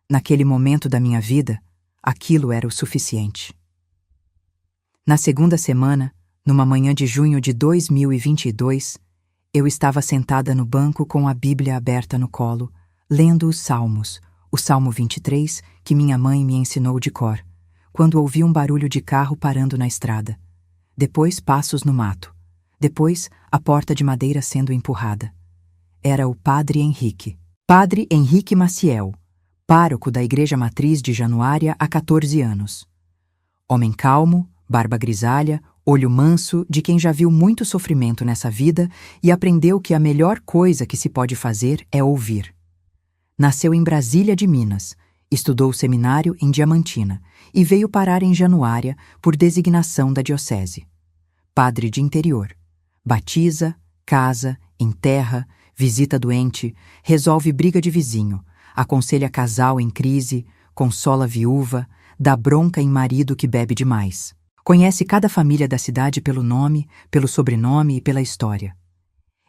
Naquele momento da minha vida, aquilo era o suficiente. Na segunda semana, numa manhã de junho de 2022, eu estava sentada no banco com a Bíblia aberta no colo, lendo os Salmos, o Salmo 23, que minha mãe me ensinou de cor, quando ouvi um barulho de carro parando na estrada. Depois, passos no mato. Depois, a porta de madeira sendo empurrada. Era o Padre Henrique. Padre Henrique Maciel, pároco da Igreja Matriz de Januária há 14 anos. Homem calmo, barba grisalha, olho manso, de quem já viu muito sofrimento nessa vida e aprendeu que a melhor coisa que se pode fazer é ouvir. Nasceu em Brasília de Minas, estudou o seminário em Diamantina e veio parar em Januária por designação da diocese. Padre de interior. Batiza, casa, enterra, visita doente, resolve briga de vizinho, aconselha casal em crise, consola viúva, dá bronca em marido que bebe demais. Conhece cada família da cidade pelo nome, pelo sobrenome e pela história.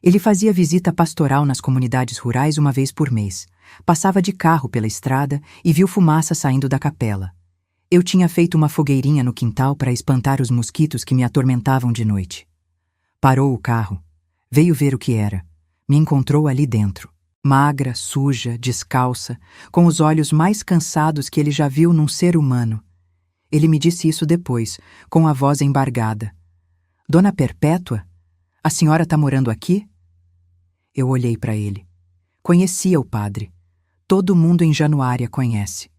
Ele fazia visita pastoral nas comunidades rurais uma vez por mês. Passava de carro pela estrada e viu fumaça saindo da capela. Eu tinha feito uma fogueirinha no quintal para espantar os mosquitos que me atormentavam de noite. Parou o carro. Veio ver o que era. Me encontrou ali dentro. Magra, suja, descalça, com os olhos mais cansados que ele já viu num ser humano. Ele me disse isso depois, com a voz embargada. Dona Perpétua, a senhora está morando aqui? Eu olhei para ele. Conhecia o padre. Todo mundo em Januária conhece.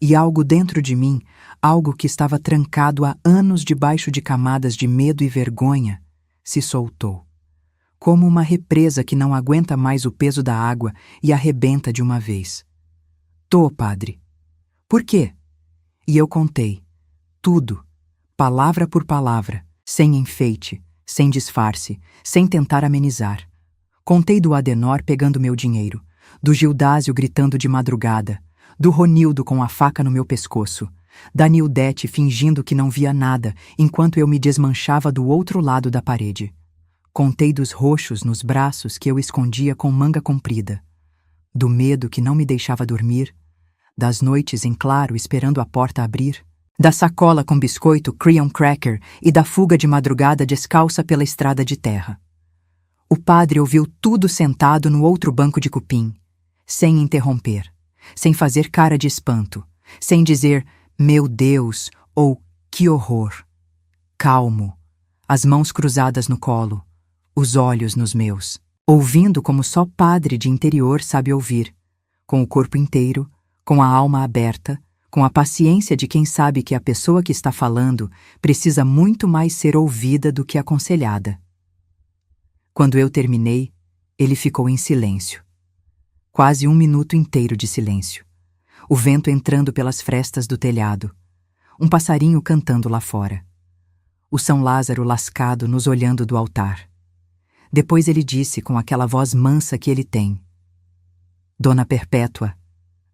E algo dentro de mim, algo que estava trancado há anos debaixo de camadas de medo e vergonha, se soltou. Como uma represa que não aguenta mais o peso da água e arrebenta de uma vez. Tô, padre. Por quê? E eu contei. Tudo, palavra por palavra, sem enfeite, sem disfarce, sem tentar amenizar. Contei do Adenor pegando meu dinheiro, do Gildásio gritando de madrugada, do Ronildo com a faca no meu pescoço, da Nildete fingindo que não via nada enquanto eu me desmanchava do outro lado da parede. Contei dos roxos nos braços que eu escondia com manga comprida, do medo que não me deixava dormir, das noites em claro esperando a porta abrir, da sacola com biscoito Cream Cracker e da fuga de madrugada descalça pela estrada de terra. O padre ouviu tudo sentado no outro banco de cupim, sem interromper, sem fazer cara de espanto, sem dizer "meu Deus" ou "que horror". Calmo, as mãos cruzadas no colo, os olhos nos meus, ouvindo como só padre de interior sabe ouvir, com o corpo inteiro, com a alma aberta, com a paciência de quem sabe que a pessoa que está falando precisa muito mais ser ouvida do que aconselhada. Quando eu terminei, ele ficou em silêncio. Quase 1 minuto inteiro de silêncio. O vento entrando pelas frestas do telhado. Um passarinho cantando lá fora. O São Lázaro lascado nos olhando do altar. Depois ele disse com aquela voz mansa que ele tem: Dona Perpétua,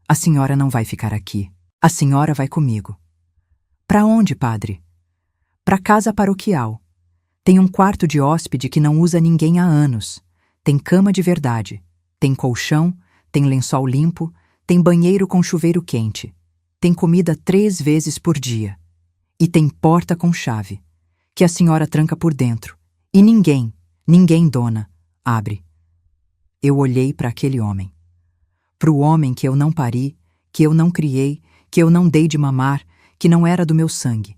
a senhora não vai ficar aqui. A senhora vai comigo. Para onde, padre? Para casa paroquial. Tem um quarto de hóspede que não usa ninguém há anos. Tem cama de verdade. Tem colchão, tem lençol limpo, tem banheiro com chuveiro quente. Tem comida 3 vezes por dia. E tem porta com chave, que a senhora tranca por dentro. E ninguém, dona, abre. Eu olhei para aquele homem. Para o homem que eu não pari, que eu não criei, que eu não dei de mamar, que não era do meu sangue.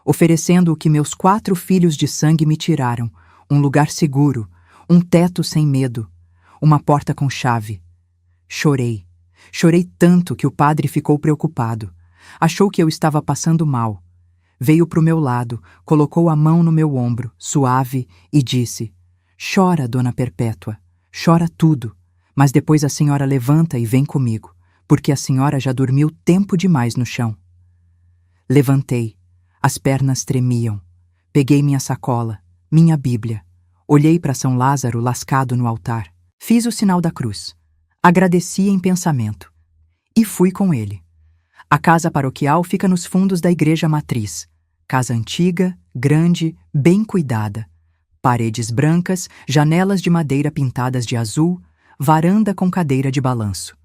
Oferecendo o que meus 4 filhos de sangue me tiraram, um lugar seguro, um teto sem medo, uma porta com chave. Chorei. Chorei tanto que o padre ficou preocupado. Achou que eu estava passando mal. Veio pro meu lado, colocou a mão no meu ombro, suave, e disse: "Chora, Dona Perpétua, chora tudo, mas depois a senhora levanta e vem comigo, porque a senhora já dormiu tempo demais no chão." Levantei, as pernas tremiam. Peguei minha sacola, minha Bíblia, olhei para São Lázaro lascado no altar, fiz o sinal da cruz, agradeci em pensamento e fui com ele. A casa paroquial fica nos fundos da igreja matriz. Casa antiga, grande, bem cuidada. Paredes brancas, janelas de madeira pintadas de azul, varanda com cadeira de balanço.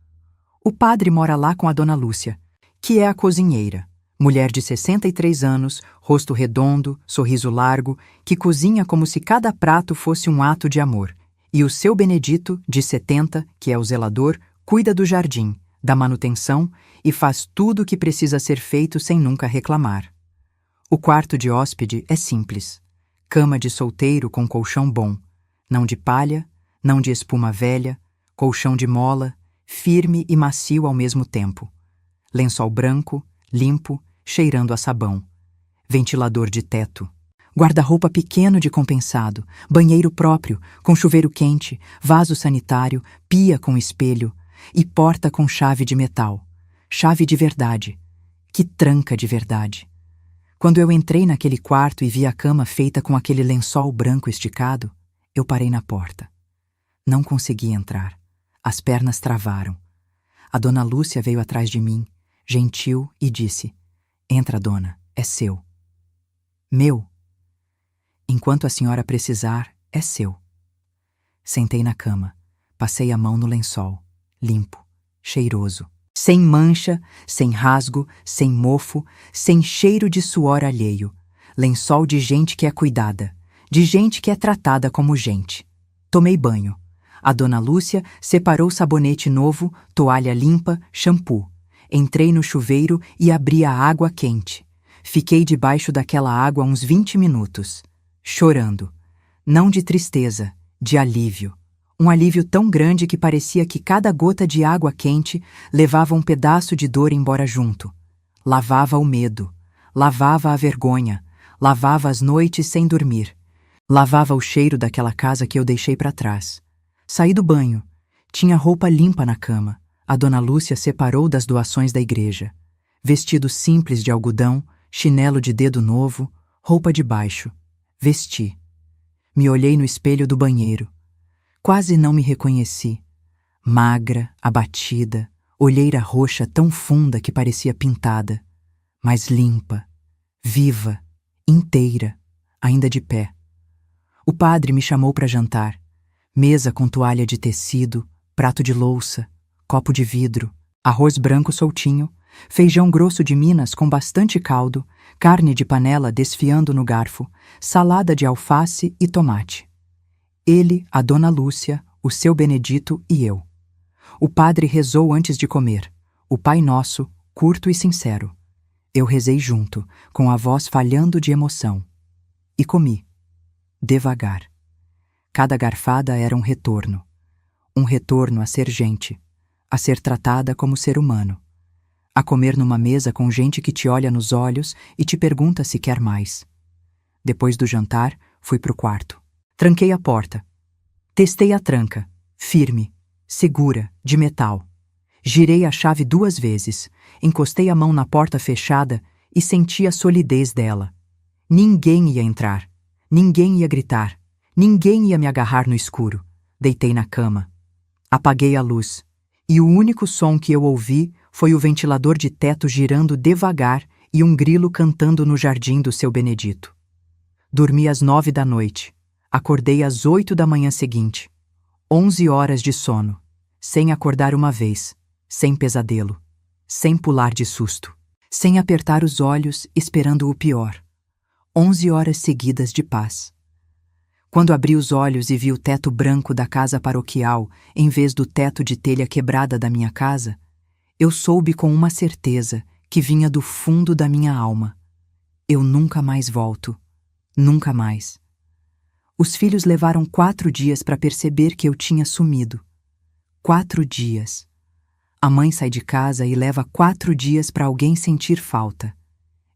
O padre mora lá com a dona Lúcia, que é a cozinheira. Mulher de 63 anos, rosto redondo, sorriso largo, que cozinha como se cada prato fosse um ato de amor. E o seu Benedito, de 70, que é o zelador, cuida do jardim, da manutenção e faz tudo o que precisa ser feito sem nunca reclamar. O quarto de hóspede é simples. Cama de solteiro com colchão bom, não de palha, não de espuma velha, colchão de mola, firme e macio ao mesmo tempo. Lençol branco, limpo, cheirando a sabão. Ventilador de teto. Guarda-roupa pequeno de compensado, banheiro próprio, com chuveiro quente, vaso sanitário, pia com espelho e porta com chave de metal. Chave de verdade. Que tranca de verdade. Quando eu entrei naquele quarto e vi a cama feita com aquele lençol branco esticado, eu parei na porta. Não consegui entrar. As pernas travaram. A dona Lúcia veio atrás de mim, gentil, e disse: "Entra, dona, é seu." Meu. Enquanto a senhora precisar, é seu. Sentei na cama, passei a mão no lençol, limpo, cheiroso. Sem mancha, sem rasgo, sem mofo, sem cheiro de suor alheio. Lençol de gente que é cuidada, de gente que é tratada como gente. Tomei banho. A dona Lúcia separou sabonete novo, toalha limpa, shampoo. Entrei no chuveiro e abri a água quente. Fiquei debaixo daquela água uns 20 minutos, chorando. Não de tristeza, de alívio. Um alívio tão grande que parecia que cada gota de água quente levava um pedaço de dor embora junto. Lavava o medo, lavava a vergonha, lavava as noites sem dormir. Lavava o cheiro daquela casa que eu deixei para trás. Saí do banho. Tinha roupa limpa na cama. A dona Lúcia separou das doações da igreja. Vestido simples de algodão, chinelo de dedo novo, roupa de baixo. Vesti. Me olhei no espelho do banheiro. Quase não me reconheci. Magra, abatida, olheira roxa tão funda que parecia pintada, mas limpa, viva, inteira, ainda de pé. O padre me chamou para jantar. Mesa com toalha de tecido, prato de louça, copo de vidro, arroz branco soltinho, feijão grosso de Minas com bastante caldo, carne de panela desfiando no garfo, salada de alface e tomate. Ele, a dona Lúcia, o seu Benedito e eu. O padre rezou antes de comer, o Pai Nosso, curto e sincero. Eu rezei junto, com a voz falhando de emoção. E comi, devagar. Cada garfada era um retorno a ser gente, a ser tratada como ser humano, a comer numa mesa com gente que te olha nos olhos e te pergunta se quer mais. Depois do jantar, fui pro quarto. Tranquei a porta. Testei a tranca, firme, segura, de metal. Girei a chave 2 vezes, encostei a mão na porta fechada e senti a solidez dela. Ninguém ia entrar, ninguém ia gritar, ninguém ia me agarrar no escuro. Deitei na cama. Apaguei a luz, e o único som que eu ouvi foi o ventilador de teto girando devagar e um grilo cantando no jardim do seu Benedito. Dormi às 9 da noite. Acordei às 8 da manhã seguinte. 11 horas de sono, sem acordar uma vez, sem pesadelo, sem pular de susto, sem apertar os olhos esperando o pior. 11 horas seguidas de paz. Quando abri os olhos e vi o teto branco da casa paroquial em vez do teto de telha quebrada da minha casa, eu soube com uma certeza que vinha do fundo da minha alma. Eu nunca mais volto. Nunca mais. Os filhos levaram 4 dias para perceber que eu tinha sumido. 4 dias. A mãe sai de casa e leva 4 dias para alguém sentir falta.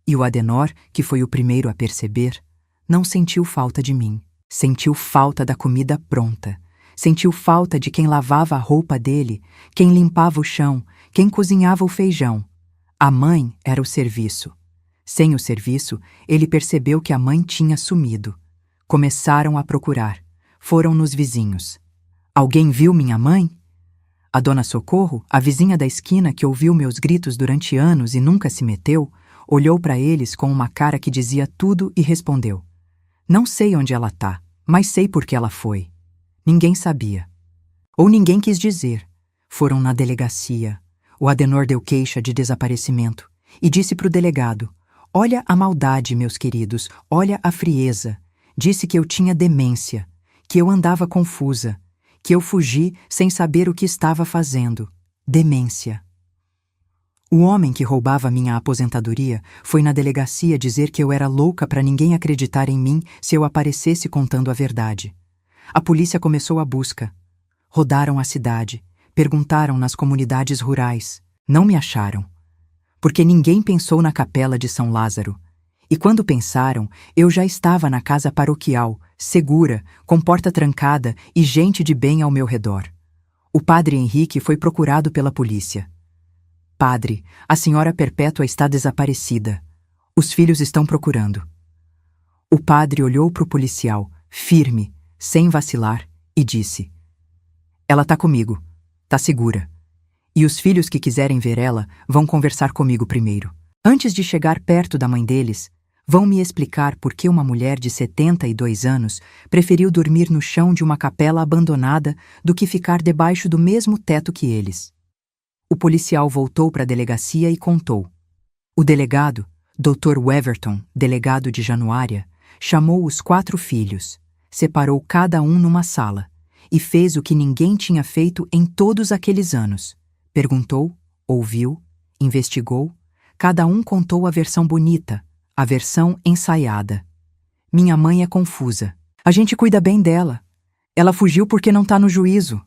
E o Adenor, que foi o primeiro a perceber, não sentiu falta de mim. Sentiu falta da comida pronta. Sentiu falta de quem lavava a roupa dele, quem limpava o chão, quem cozinhava o feijão. A mãe era o serviço. Sem o serviço, ele percebeu que a mãe tinha sumido. Começaram a procurar. Foram nos vizinhos. Alguém viu minha mãe? A dona Socorro, a vizinha da esquina que ouviu meus gritos durante anos e nunca se meteu, olhou para eles com uma cara que dizia tudo e respondeu: "Não sei onde ela tá, mas sei por que ela foi." Ninguém sabia. Ou ninguém quis dizer. Foram na delegacia. O Adenor deu queixa de desaparecimento e disse para o delegado: "Olha a maldade, meus queridos, olha a frieza." Disse que eu tinha demência, que eu andava confusa, que eu fugi sem saber o que estava fazendo. Demência. O homem que roubava minha aposentadoria foi na delegacia dizer que eu era louca para ninguém acreditar em mim se eu aparecesse contando a verdade. A polícia começou a busca. Rodaram a cidade, perguntaram nas comunidades rurais. Não me acharam. Porque ninguém pensou na capela de São Lázaro. E quando pensaram, eu já estava na casa paroquial, segura, com porta trancada e gente de bem ao meu redor. O padre Henrique foi procurado pela polícia. "Padre, a senhora Perpétua está desaparecida. Os filhos estão procurando." O padre olhou para o policial, firme, sem vacilar, e disse: "Ela tá comigo. Tá segura. E os filhos que quiserem ver ela vão conversar comigo primeiro. Antes de chegar perto da mãe deles, vão me explicar por que uma mulher de 72 anos preferiu dormir no chão de uma capela abandonada do que ficar debaixo do mesmo teto que eles." O policial voltou para a delegacia e contou. O delegado, Dr. Weverton, delegado de Januária, chamou os 4 filhos, separou cada um numa sala e fez o que ninguém tinha feito em todos aqueles anos. Perguntou, ouviu, investigou, cada um contou a versão bonita, a versão ensaiada. "Minha mãe é confusa. A gente cuida bem dela. Ela fugiu porque não tá no juízo."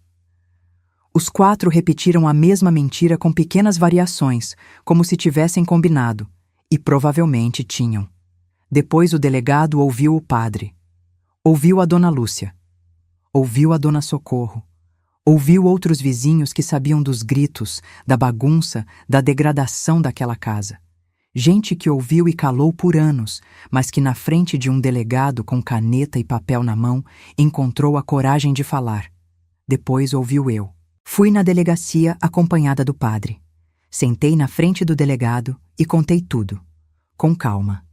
Os 4 repetiram a mesma mentira com pequenas variações, como se tivessem combinado, e provavelmente tinham. Depois o delegado ouviu o padre. Ouviu a dona Lúcia. Ouviu a dona Socorro. Ouviu outros vizinhos que sabiam dos gritos, da bagunça, da degradação daquela casa. Gente que ouviu e calou por anos, mas que na frente de um delegado com caneta e papel na mão, encontrou a coragem de falar. Depois ouviu eu. Fui na delegacia acompanhada do padre. Sentei na frente do delegado e contei tudo, com calma.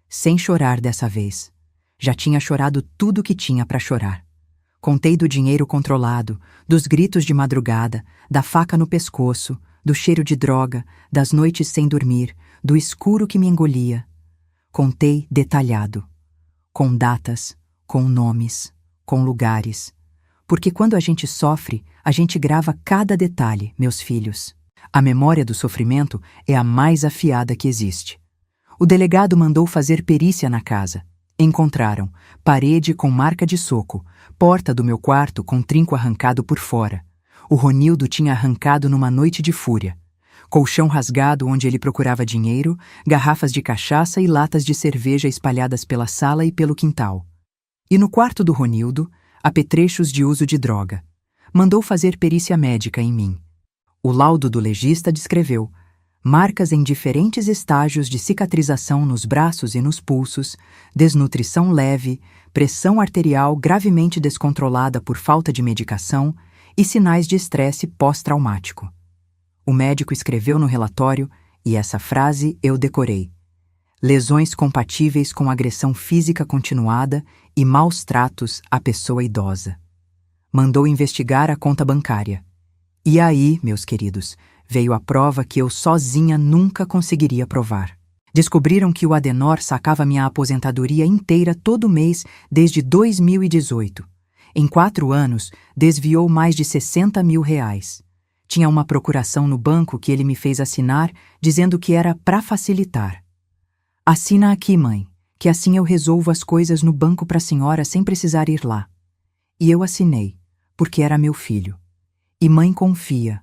Sem chorar dessa vez. Já tinha chorado tudo que tinha para chorar. Contei do dinheiro controlado, dos gritos de madrugada, da faca no pescoço, do cheiro de droga, das noites sem dormir, do escuro que me engolia. Contei detalhado, com datas, com nomes, com lugares. Porque quando a gente sofre, a gente grava cada detalhe, meus filhos. A memória do sofrimento é a mais afiada que existe. O delegado mandou fazer perícia na casa. Encontraram parede com marca de soco, porta do meu quarto com trinco arrancado por fora. O Ronildo tinha arrancado numa noite de fúria. Colchão rasgado onde ele procurava dinheiro, garrafas de cachaça e latas de cerveja espalhadas pela sala e pelo quintal. E no quarto do Ronildo, apetrechos de uso de droga. Mandou fazer perícia médica em mim. O laudo do legista descreveu marcas em diferentes estágios de cicatrização nos braços e nos pulsos, desnutrição leve, pressão arterial gravemente descontrolada por falta de medicação e sinais de estresse pós-traumático. O médico escreveu no relatório, e essa frase eu decorei: lesões compatíveis com agressão física continuada e maus tratos à pessoa idosa. Mandou investigar a conta bancária. E aí, meus queridos, veio a prova que eu sozinha nunca conseguiria provar. Descobriram que o Adenor sacava minha aposentadoria inteira todo mês desde 2018. Em 4 anos, desviou mais de 60 mil reais. Tinha uma procuração no banco que ele me fez assinar, dizendo que era para facilitar. "Assina aqui, mãe, que assim eu resolvo as coisas no banco para a senhora sem precisar ir lá." E eu assinei, porque era meu filho. E mãe confia.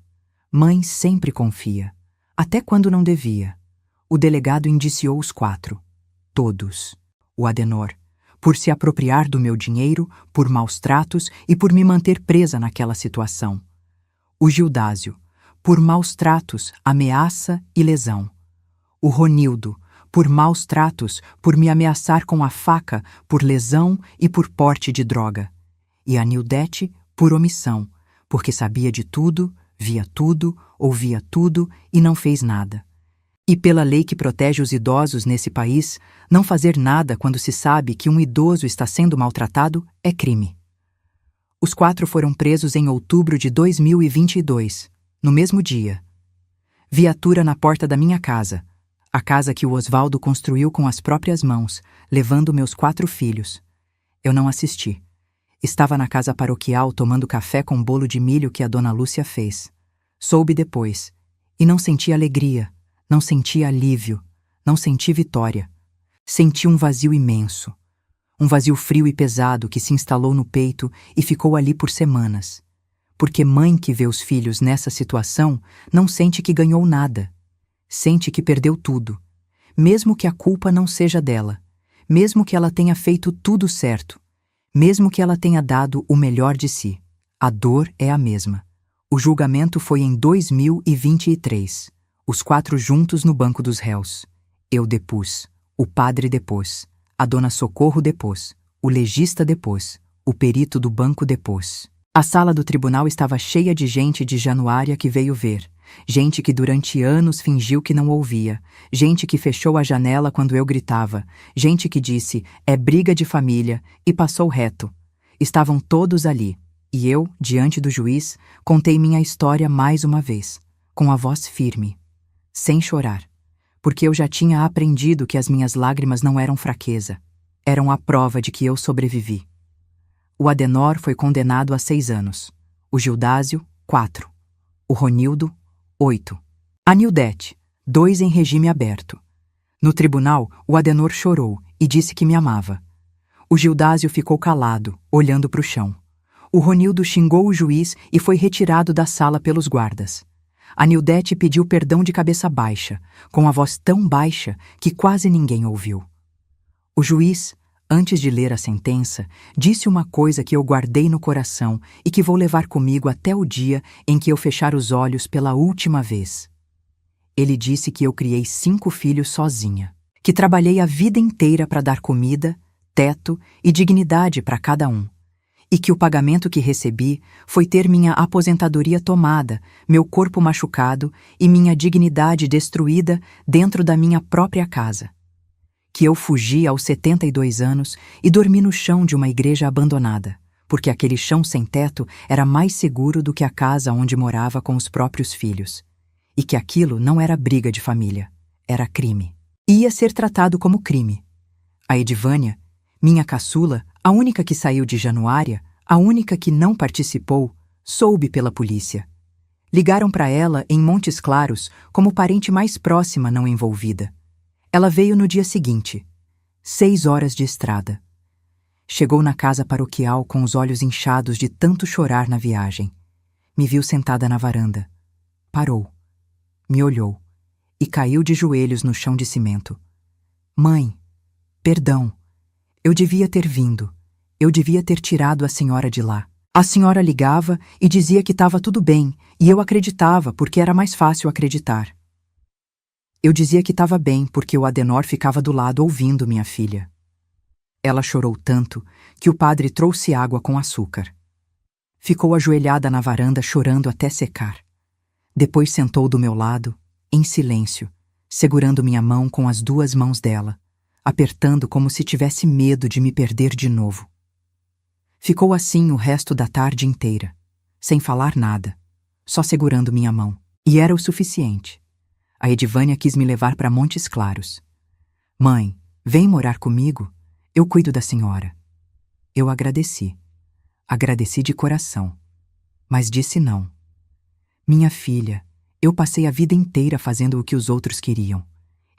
Mãe sempre confia, até quando não devia. O delegado indiciou os 4. Todos. O Adenor, por se apropriar do meu dinheiro, por maus tratos e por me manter presa naquela situação. O Gildásio, por maus tratos, ameaça e lesão. O Ronildo, por maus tratos, por me ameaçar com a faca, por lesão e por porte de droga. E a Nildete, por omissão, porque sabia de tudo, via tudo, ouvia tudo e não fez nada. E pela lei que protege os idosos nesse país, não fazer nada quando se sabe que um idoso está sendo maltratado é crime. Os 4 foram presos em outubro de 2022, no mesmo dia. Viatura na porta da minha casa, a casa que o Osvaldo construiu com as próprias mãos, levando meus 4 filhos. Eu não assisti. Estava na casa paroquial tomando café com bolo de milho que a dona Lúcia fez. Soube depois. E não senti alegria, não senti alívio, não senti vitória. Senti um vazio imenso. Um vazio frio e pesado que se instalou no peito e ficou ali por semanas. Porque mãe que vê os filhos nessa situação não sente que ganhou nada. Sente que perdeu tudo. Mesmo que a culpa não seja dela. Mesmo que ela tenha feito tudo certo. Mesmo que ela tenha dado o melhor de si. A dor é a mesma. O julgamento foi em 2023. Os 4 juntos no banco dos réus. Eu depus. O padre depôs. A dona Socorro depôs. O legista depôs. O perito do banco depôs. A sala do tribunal estava cheia de gente de Januária que veio ver. Gente que durante anos fingiu que não ouvia. Gente que fechou a janela quando eu gritava. Gente que disse, é briga de família, e passou reto. Estavam todos ali. E eu, diante do juiz, contei minha história mais uma vez, com a voz firme, sem chorar, porque eu já tinha aprendido que as minhas lágrimas não eram fraqueza, eram a prova de que eu sobrevivi. O Adenor foi condenado a 6 anos, o Gildásio, 4, o Ronildo, 8, a Nildete, 2 em regime aberto. No tribunal, o Adenor chorou e disse que me amava. O Gildásio ficou calado, olhando para o chão. O Ronildo xingou o juiz e foi retirado da sala pelos guardas. A Nildete pediu perdão de cabeça baixa, com a voz tão baixa que quase ninguém ouviu. O juiz, antes de ler a sentença, disse uma coisa que eu guardei no coração e que vou levar comigo até o dia em que eu fechar os olhos pela última vez. Ele disse que eu criei 5 filhos sozinha, que trabalhei a vida inteira para dar comida, teto e dignidade para cada um. E que o pagamento que recebi foi ter minha aposentadoria tomada, meu corpo machucado e minha dignidade destruída dentro da minha própria casa. Que eu fugi aos 72 anos e dormi no chão de uma igreja abandonada, porque aquele chão sem teto era mais seguro do que a casa onde morava com os próprios filhos. E que aquilo não era briga de família, era crime. Ia ser tratado como crime. A Edivânia, minha caçula, a única que saiu de Januária, a única que não participou, soube pela polícia. Ligaram para ela em Montes Claros como parente mais próxima não envolvida. Ela veio no dia seguinte, 6 horas de estrada. Chegou na casa paroquial com os olhos inchados de tanto chorar na viagem. Me viu sentada na varanda. Parou, me olhou e caiu de joelhos no chão de cimento. Mãe, perdão. Eu devia ter vindo. Eu devia ter tirado a senhora de lá. A senhora ligava e dizia que estava tudo bem, e eu acreditava porque era mais fácil acreditar. Eu dizia que estava bem porque o Adenor ficava do lado ouvindo minha filha. Ela chorou tanto que o padre trouxe água com açúcar. Ficou ajoelhada na varanda chorando até secar. Depois sentou do meu lado, em silêncio, segurando minha mão com as 2 mãos dela, apertando como se tivesse medo de me perder de novo. Ficou assim o resto da tarde inteira, sem falar nada, só segurando minha mão. E era o suficiente. A Edivânia quis me levar para Montes Claros. Mãe, vem morar comigo? Eu cuido da senhora. Eu agradeci. Agradeci de coração. Mas disse não. Minha filha, eu passei a vida inteira fazendo o que os outros queriam,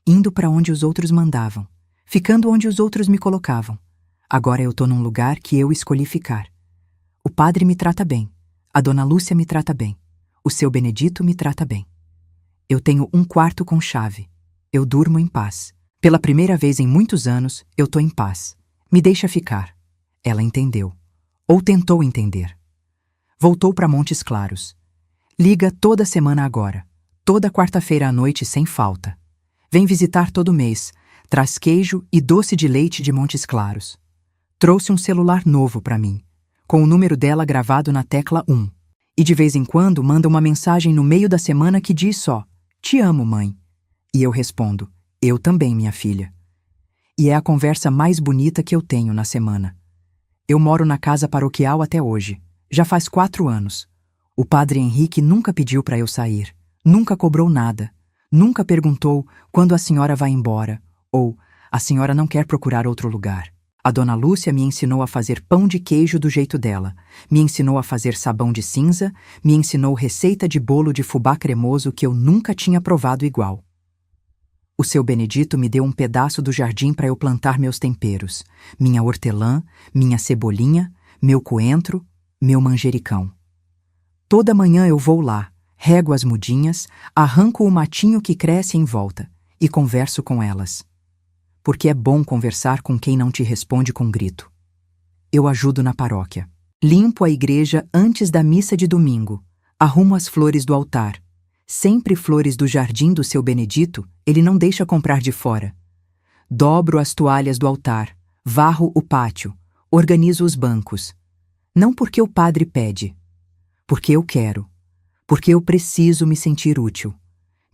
indo para onde os outros mandavam, ficando onde os outros me colocavam. Agora eu tô num lugar que eu escolhi ficar. O padre me trata bem, a dona Lúcia me trata bem, o seu Benedito me trata bem. Eu tenho um quarto com chave. Eu durmo em paz. Pela primeira vez em muitos anos, eu tô em paz. Me deixa ficar. Ela entendeu. Ou tentou entender. Voltou para Montes Claros. Liga toda semana agora. Toda quarta-feira à noite sem falta. Vem visitar todo mês. Traz queijo e doce de leite de Montes Claros. Trouxe um celular novo para mim, com o número dela gravado na tecla 1. E de vez em quando manda uma mensagem no meio da semana que diz só: "Te amo, mãe." E eu respondo: "Eu também, minha filha." E é a conversa mais bonita que eu tenho na semana. Eu moro na casa paroquial até hoje. Já faz 4 anos. O padre Henrique nunca pediu para eu sair. Nunca cobrou nada. Nunca perguntou quando a senhora vai embora ou a senhora não quer procurar outro lugar. A dona Lúcia me ensinou a fazer pão de queijo do jeito dela, me ensinou a fazer sabão de cinza, me ensinou receita de bolo de fubá cremoso que eu nunca tinha provado igual. O seu Benedito me deu um pedaço do jardim para eu plantar meus temperos, minha hortelã, minha cebolinha, meu coentro, meu manjericão. Toda manhã eu vou lá, rego as mudinhas, arranco o matinho que cresce em volta e converso com elas. Porque é bom conversar com quem não te responde com grito. Eu ajudo na paróquia. Limpo a igreja antes da missa de domingo. Arrumo as flores do altar. Sempre flores do jardim do seu Benedito, ele não deixa comprar de fora. Dobro as toalhas do altar. Varro o pátio. Organizo os bancos. Não porque o padre pede. Porque eu quero. Porque eu preciso me sentir útil.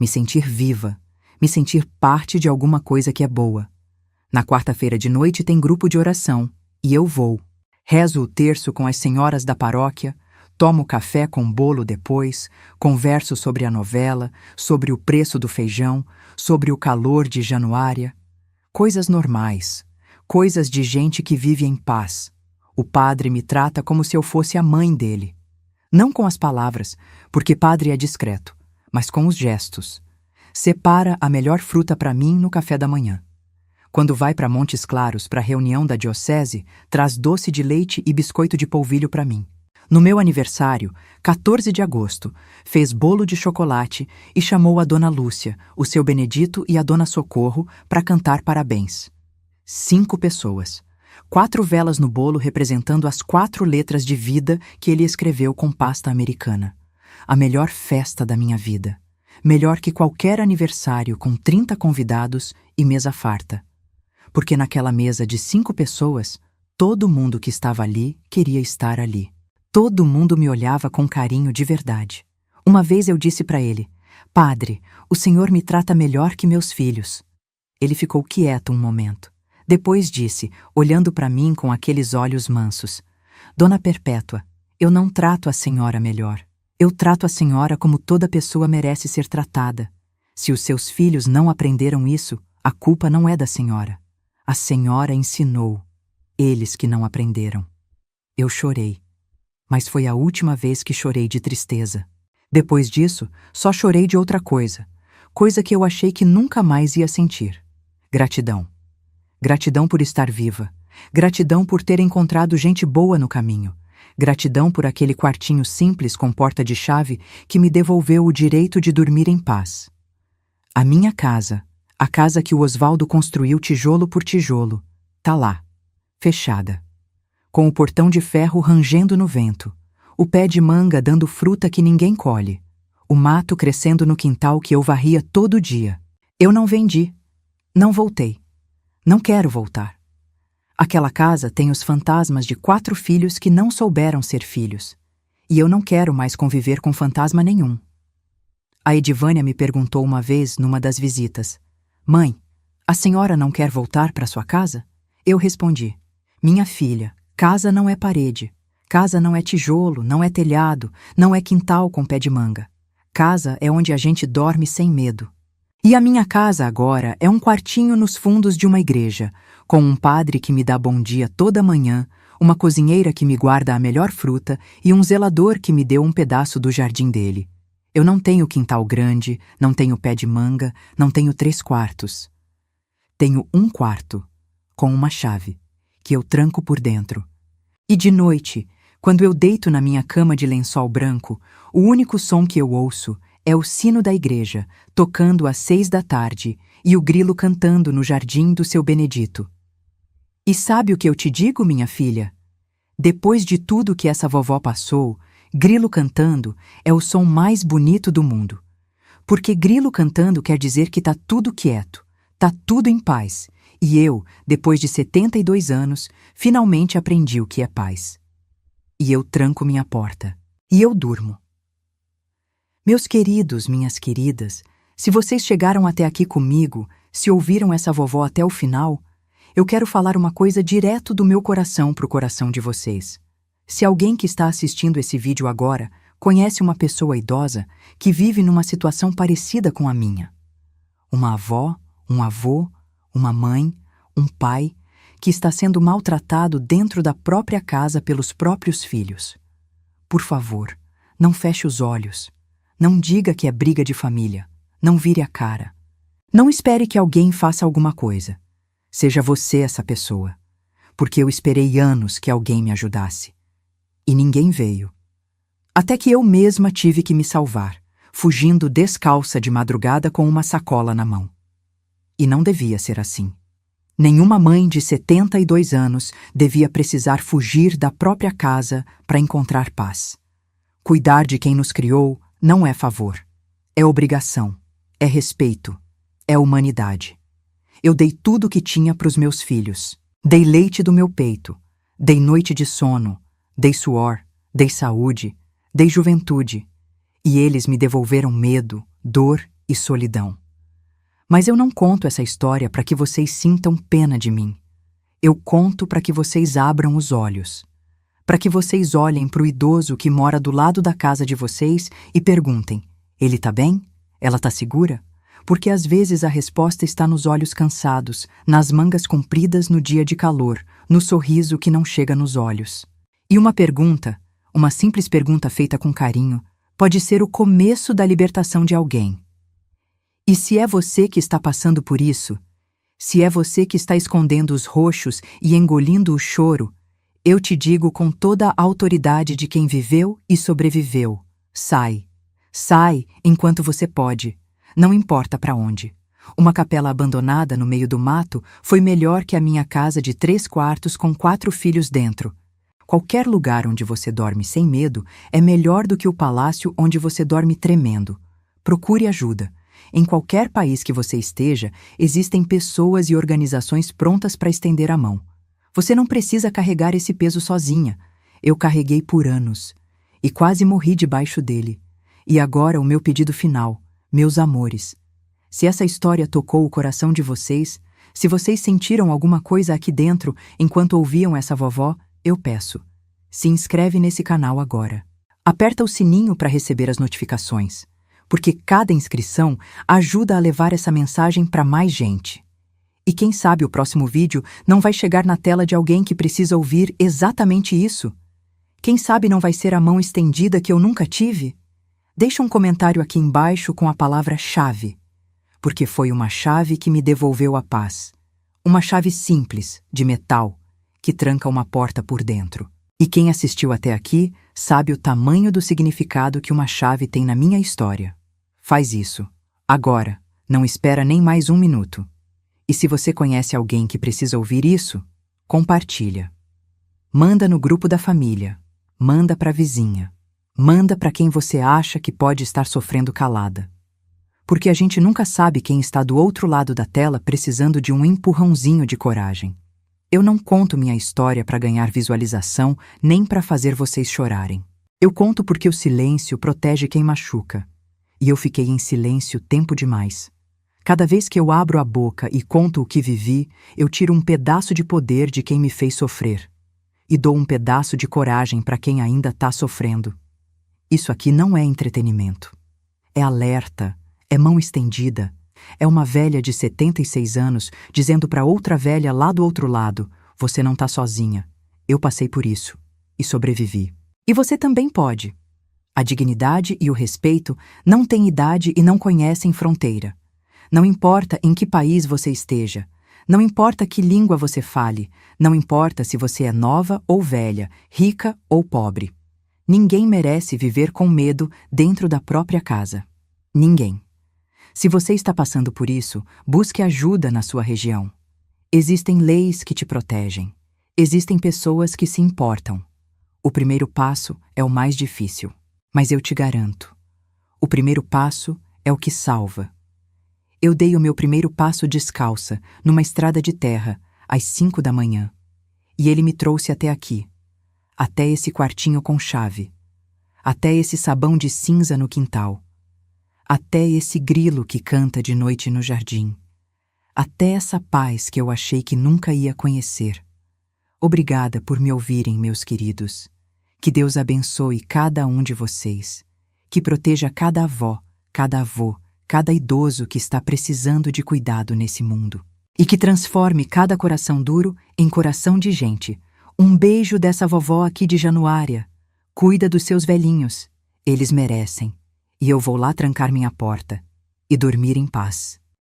Me sentir viva. Me sentir parte de alguma coisa que é boa. Na quarta-feira de noite tem grupo de oração, e eu vou. Rezo o terço com as senhoras da paróquia, tomo café com bolo depois, converso sobre a novela, sobre o preço do feijão, sobre o calor de Januária. Coisas normais, coisas de gente que vive em paz. O padre me trata como se eu fosse a mãe dele. Não com as palavras, porque padre é discreto, mas com os gestos. Separa a melhor fruta para mim no café da manhã. Quando vai para Montes Claros para a reunião da diocese, traz doce de leite e biscoito de polvilho para mim. No meu aniversário, 14 de agosto, fez bolo de chocolate e chamou a dona Lúcia, o seu Benedito e a dona Socorro para cantar parabéns. 5 pessoas. 4 velas no bolo representando as 4 letras de vida que ele escreveu com pasta americana. A melhor festa da minha vida. Melhor que qualquer aniversário com 30 convidados e mesa farta. Porque naquela mesa de 5 pessoas, todo mundo que estava ali queria estar ali. Todo mundo me olhava com carinho de verdade. Uma vez eu disse para ele: "Padre, o senhor me trata melhor que meus filhos." Ele ficou quieto um momento. Depois disse, olhando para mim com aqueles olhos mansos: "Dona Perpétua, eu não trato a senhora melhor. Eu trato a senhora como toda pessoa merece ser tratada. Se os seus filhos não aprenderam isso, a culpa não é da senhora. A senhora ensinou, eles que não aprenderam." Eu chorei, mas foi a última vez que chorei de tristeza. Depois disso, só chorei de outra coisa, coisa que eu achei que nunca mais ia sentir. Gratidão. Gratidão por estar viva. Gratidão por ter encontrado gente boa no caminho. Gratidão por aquele quartinho simples com porta de chave que me devolveu o direito de dormir em paz. A minha casa, a casa que o Osvaldo construiu tijolo por tijolo, tá lá, fechada. Com o portão de ferro rangendo no vento, o pé de manga dando fruta que ninguém colhe, o mato crescendo no quintal que eu varria todo dia. Eu não vendi, não voltei, não quero voltar. Aquela casa tem os fantasmas de 4 filhos que não souberam ser filhos, e eu não quero mais conviver com fantasma nenhum. A Edivânia me perguntou uma vez numa das visitas: "Mãe, a senhora não quer voltar para sua casa?" Eu respondi: "Minha filha, casa não é parede. Casa não é tijolo, não é telhado, não é quintal com pé de manga. Casa é onde a gente dorme sem medo. E a minha casa agora é um quartinho nos fundos de uma igreja, com um padre que me dá bom dia toda manhã, uma cozinheira que me guarda a melhor fruta e um zelador que me deu um pedaço do jardim dele. Eu não tenho quintal grande, não tenho pé de manga, não tenho 3 quartos. Tenho um quarto, com uma chave, que eu tranco por dentro. E de noite, quando eu deito na minha cama de lençol branco, o único som que eu ouço é o sino da igreja, tocando às 6 da tarde, e o grilo cantando no jardim do seu Benedito. E sabe o que eu te digo, minha filha? Depois de tudo que essa vovó passou, grilo cantando é o som mais bonito do mundo. Porque grilo cantando quer dizer que tá tudo quieto, tá tudo em paz. E eu, depois de 72 anos, finalmente aprendi o que é paz. E eu tranco minha porta. E eu durmo. Meus queridos, minhas queridas, se vocês chegaram até aqui comigo, se ouviram essa vovó até o final, eu quero falar uma coisa direto do meu coração para o coração de vocês. Se alguém que está assistindo esse vídeo agora conhece uma pessoa idosa que vive numa situação parecida com a minha, uma avó, um avô, uma mãe, um pai, que está sendo maltratado dentro da própria casa pelos próprios filhos, por favor, não feche os olhos. Não diga que é briga de família. Não vire a cara. Não espere que alguém faça alguma coisa. Seja você essa pessoa. Porque eu esperei anos que alguém me ajudasse. E ninguém veio. Até que eu mesma tive que me salvar, fugindo descalça de madrugada com uma sacola na mão. E não devia ser assim. Nenhuma mãe de 72 anos devia precisar fugir da própria casa para encontrar paz. Cuidar de quem nos criou não é favor, é obrigação, é respeito, é humanidade. Eu dei tudo o que tinha para os meus filhos. Dei leite do meu peito, dei noite de sono, dei suor, dei saúde, dei juventude. E eles me devolveram medo, dor e solidão. Mas eu não conto essa história para que vocês sintam pena de mim. Eu conto para que vocês abram os olhos. Para que vocês olhem para o idoso que mora do lado da casa de vocês e perguntem: ele tá bem? Ela tá segura? Porque às vezes a resposta está nos olhos cansados, nas mangas compridas no dia de calor, no sorriso que não chega nos olhos. E uma pergunta, uma simples pergunta feita com carinho, pode ser o começo da libertação de alguém. E se é você que está passando por isso, se é você que está escondendo os roxos e engolindo o choro, eu te digo com toda a autoridade de quem viveu e sobreviveu: sai. Sai enquanto você pode. Não importa para onde. Uma capela abandonada no meio do mato foi melhor que a minha casa de 3 quartos com 4 filhos dentro. Qualquer lugar onde você dorme sem medo é melhor do que o palácio onde você dorme tremendo. Procure ajuda. Em qualquer país que você esteja, existem pessoas e organizações prontas para estender a mão. Você não precisa carregar esse peso sozinha. Eu carreguei por anos. E quase morri debaixo dele. E agora o meu pedido final, meus amores. Se essa história tocou o coração de vocês, se vocês sentiram alguma coisa aqui dentro enquanto ouviam essa vovó, eu peço: se inscreve nesse canal agora. Aperta o sininho para receber as notificações, porque cada inscrição ajuda a levar essa mensagem para mais gente. E quem sabe o próximo vídeo não vai chegar na tela de alguém que precisa ouvir exatamente isso? Quem sabe não vai ser a mão estendida que eu nunca tive? Deixa um comentário aqui embaixo com a palavra chave, porque foi uma chave que me devolveu a paz. Uma chave simples, de metal, que tranca uma porta por dentro. E quem assistiu até aqui sabe o tamanho do significado que uma chave tem na minha história. Faz isso. Agora. Não espera nem mais 1 minuto. E se você conhece alguém que precisa ouvir isso, compartilha. Manda no grupo da família. Manda para a vizinha. Manda para quem você acha que pode estar sofrendo calada. Porque a gente nunca sabe quem está do outro lado da tela precisando de um empurrãozinho de coragem. Eu não conto minha história para ganhar visualização nem para fazer vocês chorarem. Eu conto porque o silêncio protege quem machuca. E eu fiquei em silêncio tempo demais. Cada vez que eu abro a boca e conto o que vivi, eu tiro um pedaço de poder de quem me fez sofrer. E dou um pedaço de coragem para quem ainda está sofrendo. Isso aqui não é entretenimento. É alerta, é mão estendida. É uma velha de 76 anos dizendo para outra velha lá do outro lado: você não está sozinha. Eu passei por isso. E sobrevivi. E você também pode. A dignidade e o respeito não têm idade e não conhecem fronteira. Não importa em que país você esteja, não importa que língua você fale, não importa se você é nova ou velha, rica ou pobre. Ninguém merece viver com medo dentro da própria casa. Ninguém. Se você está passando por isso, busque ajuda na sua região. Existem leis que te protegem. Existem pessoas que se importam. O primeiro passo é o mais difícil, mas eu te garanto, o primeiro passo é o que salva. Eu dei o meu primeiro passo descalça, numa estrada de terra, às 5 da manhã. E ele me trouxe até aqui, até esse quartinho com chave, até esse sabão de cinza no quintal, até esse grilo que canta de noite no jardim, até essa paz que eu achei que nunca ia conhecer. Obrigada por me ouvirem, meus queridos. Que Deus abençoe cada um de vocês. Que proteja cada avó, cada avô, cada idoso que está precisando de cuidado nesse mundo. E que transforme cada coração duro em coração de gente. Um beijo dessa vovó aqui de Januária. Cuida dos seus velhinhos. Eles merecem. E eu vou lá trancar minha porta e dormir em paz.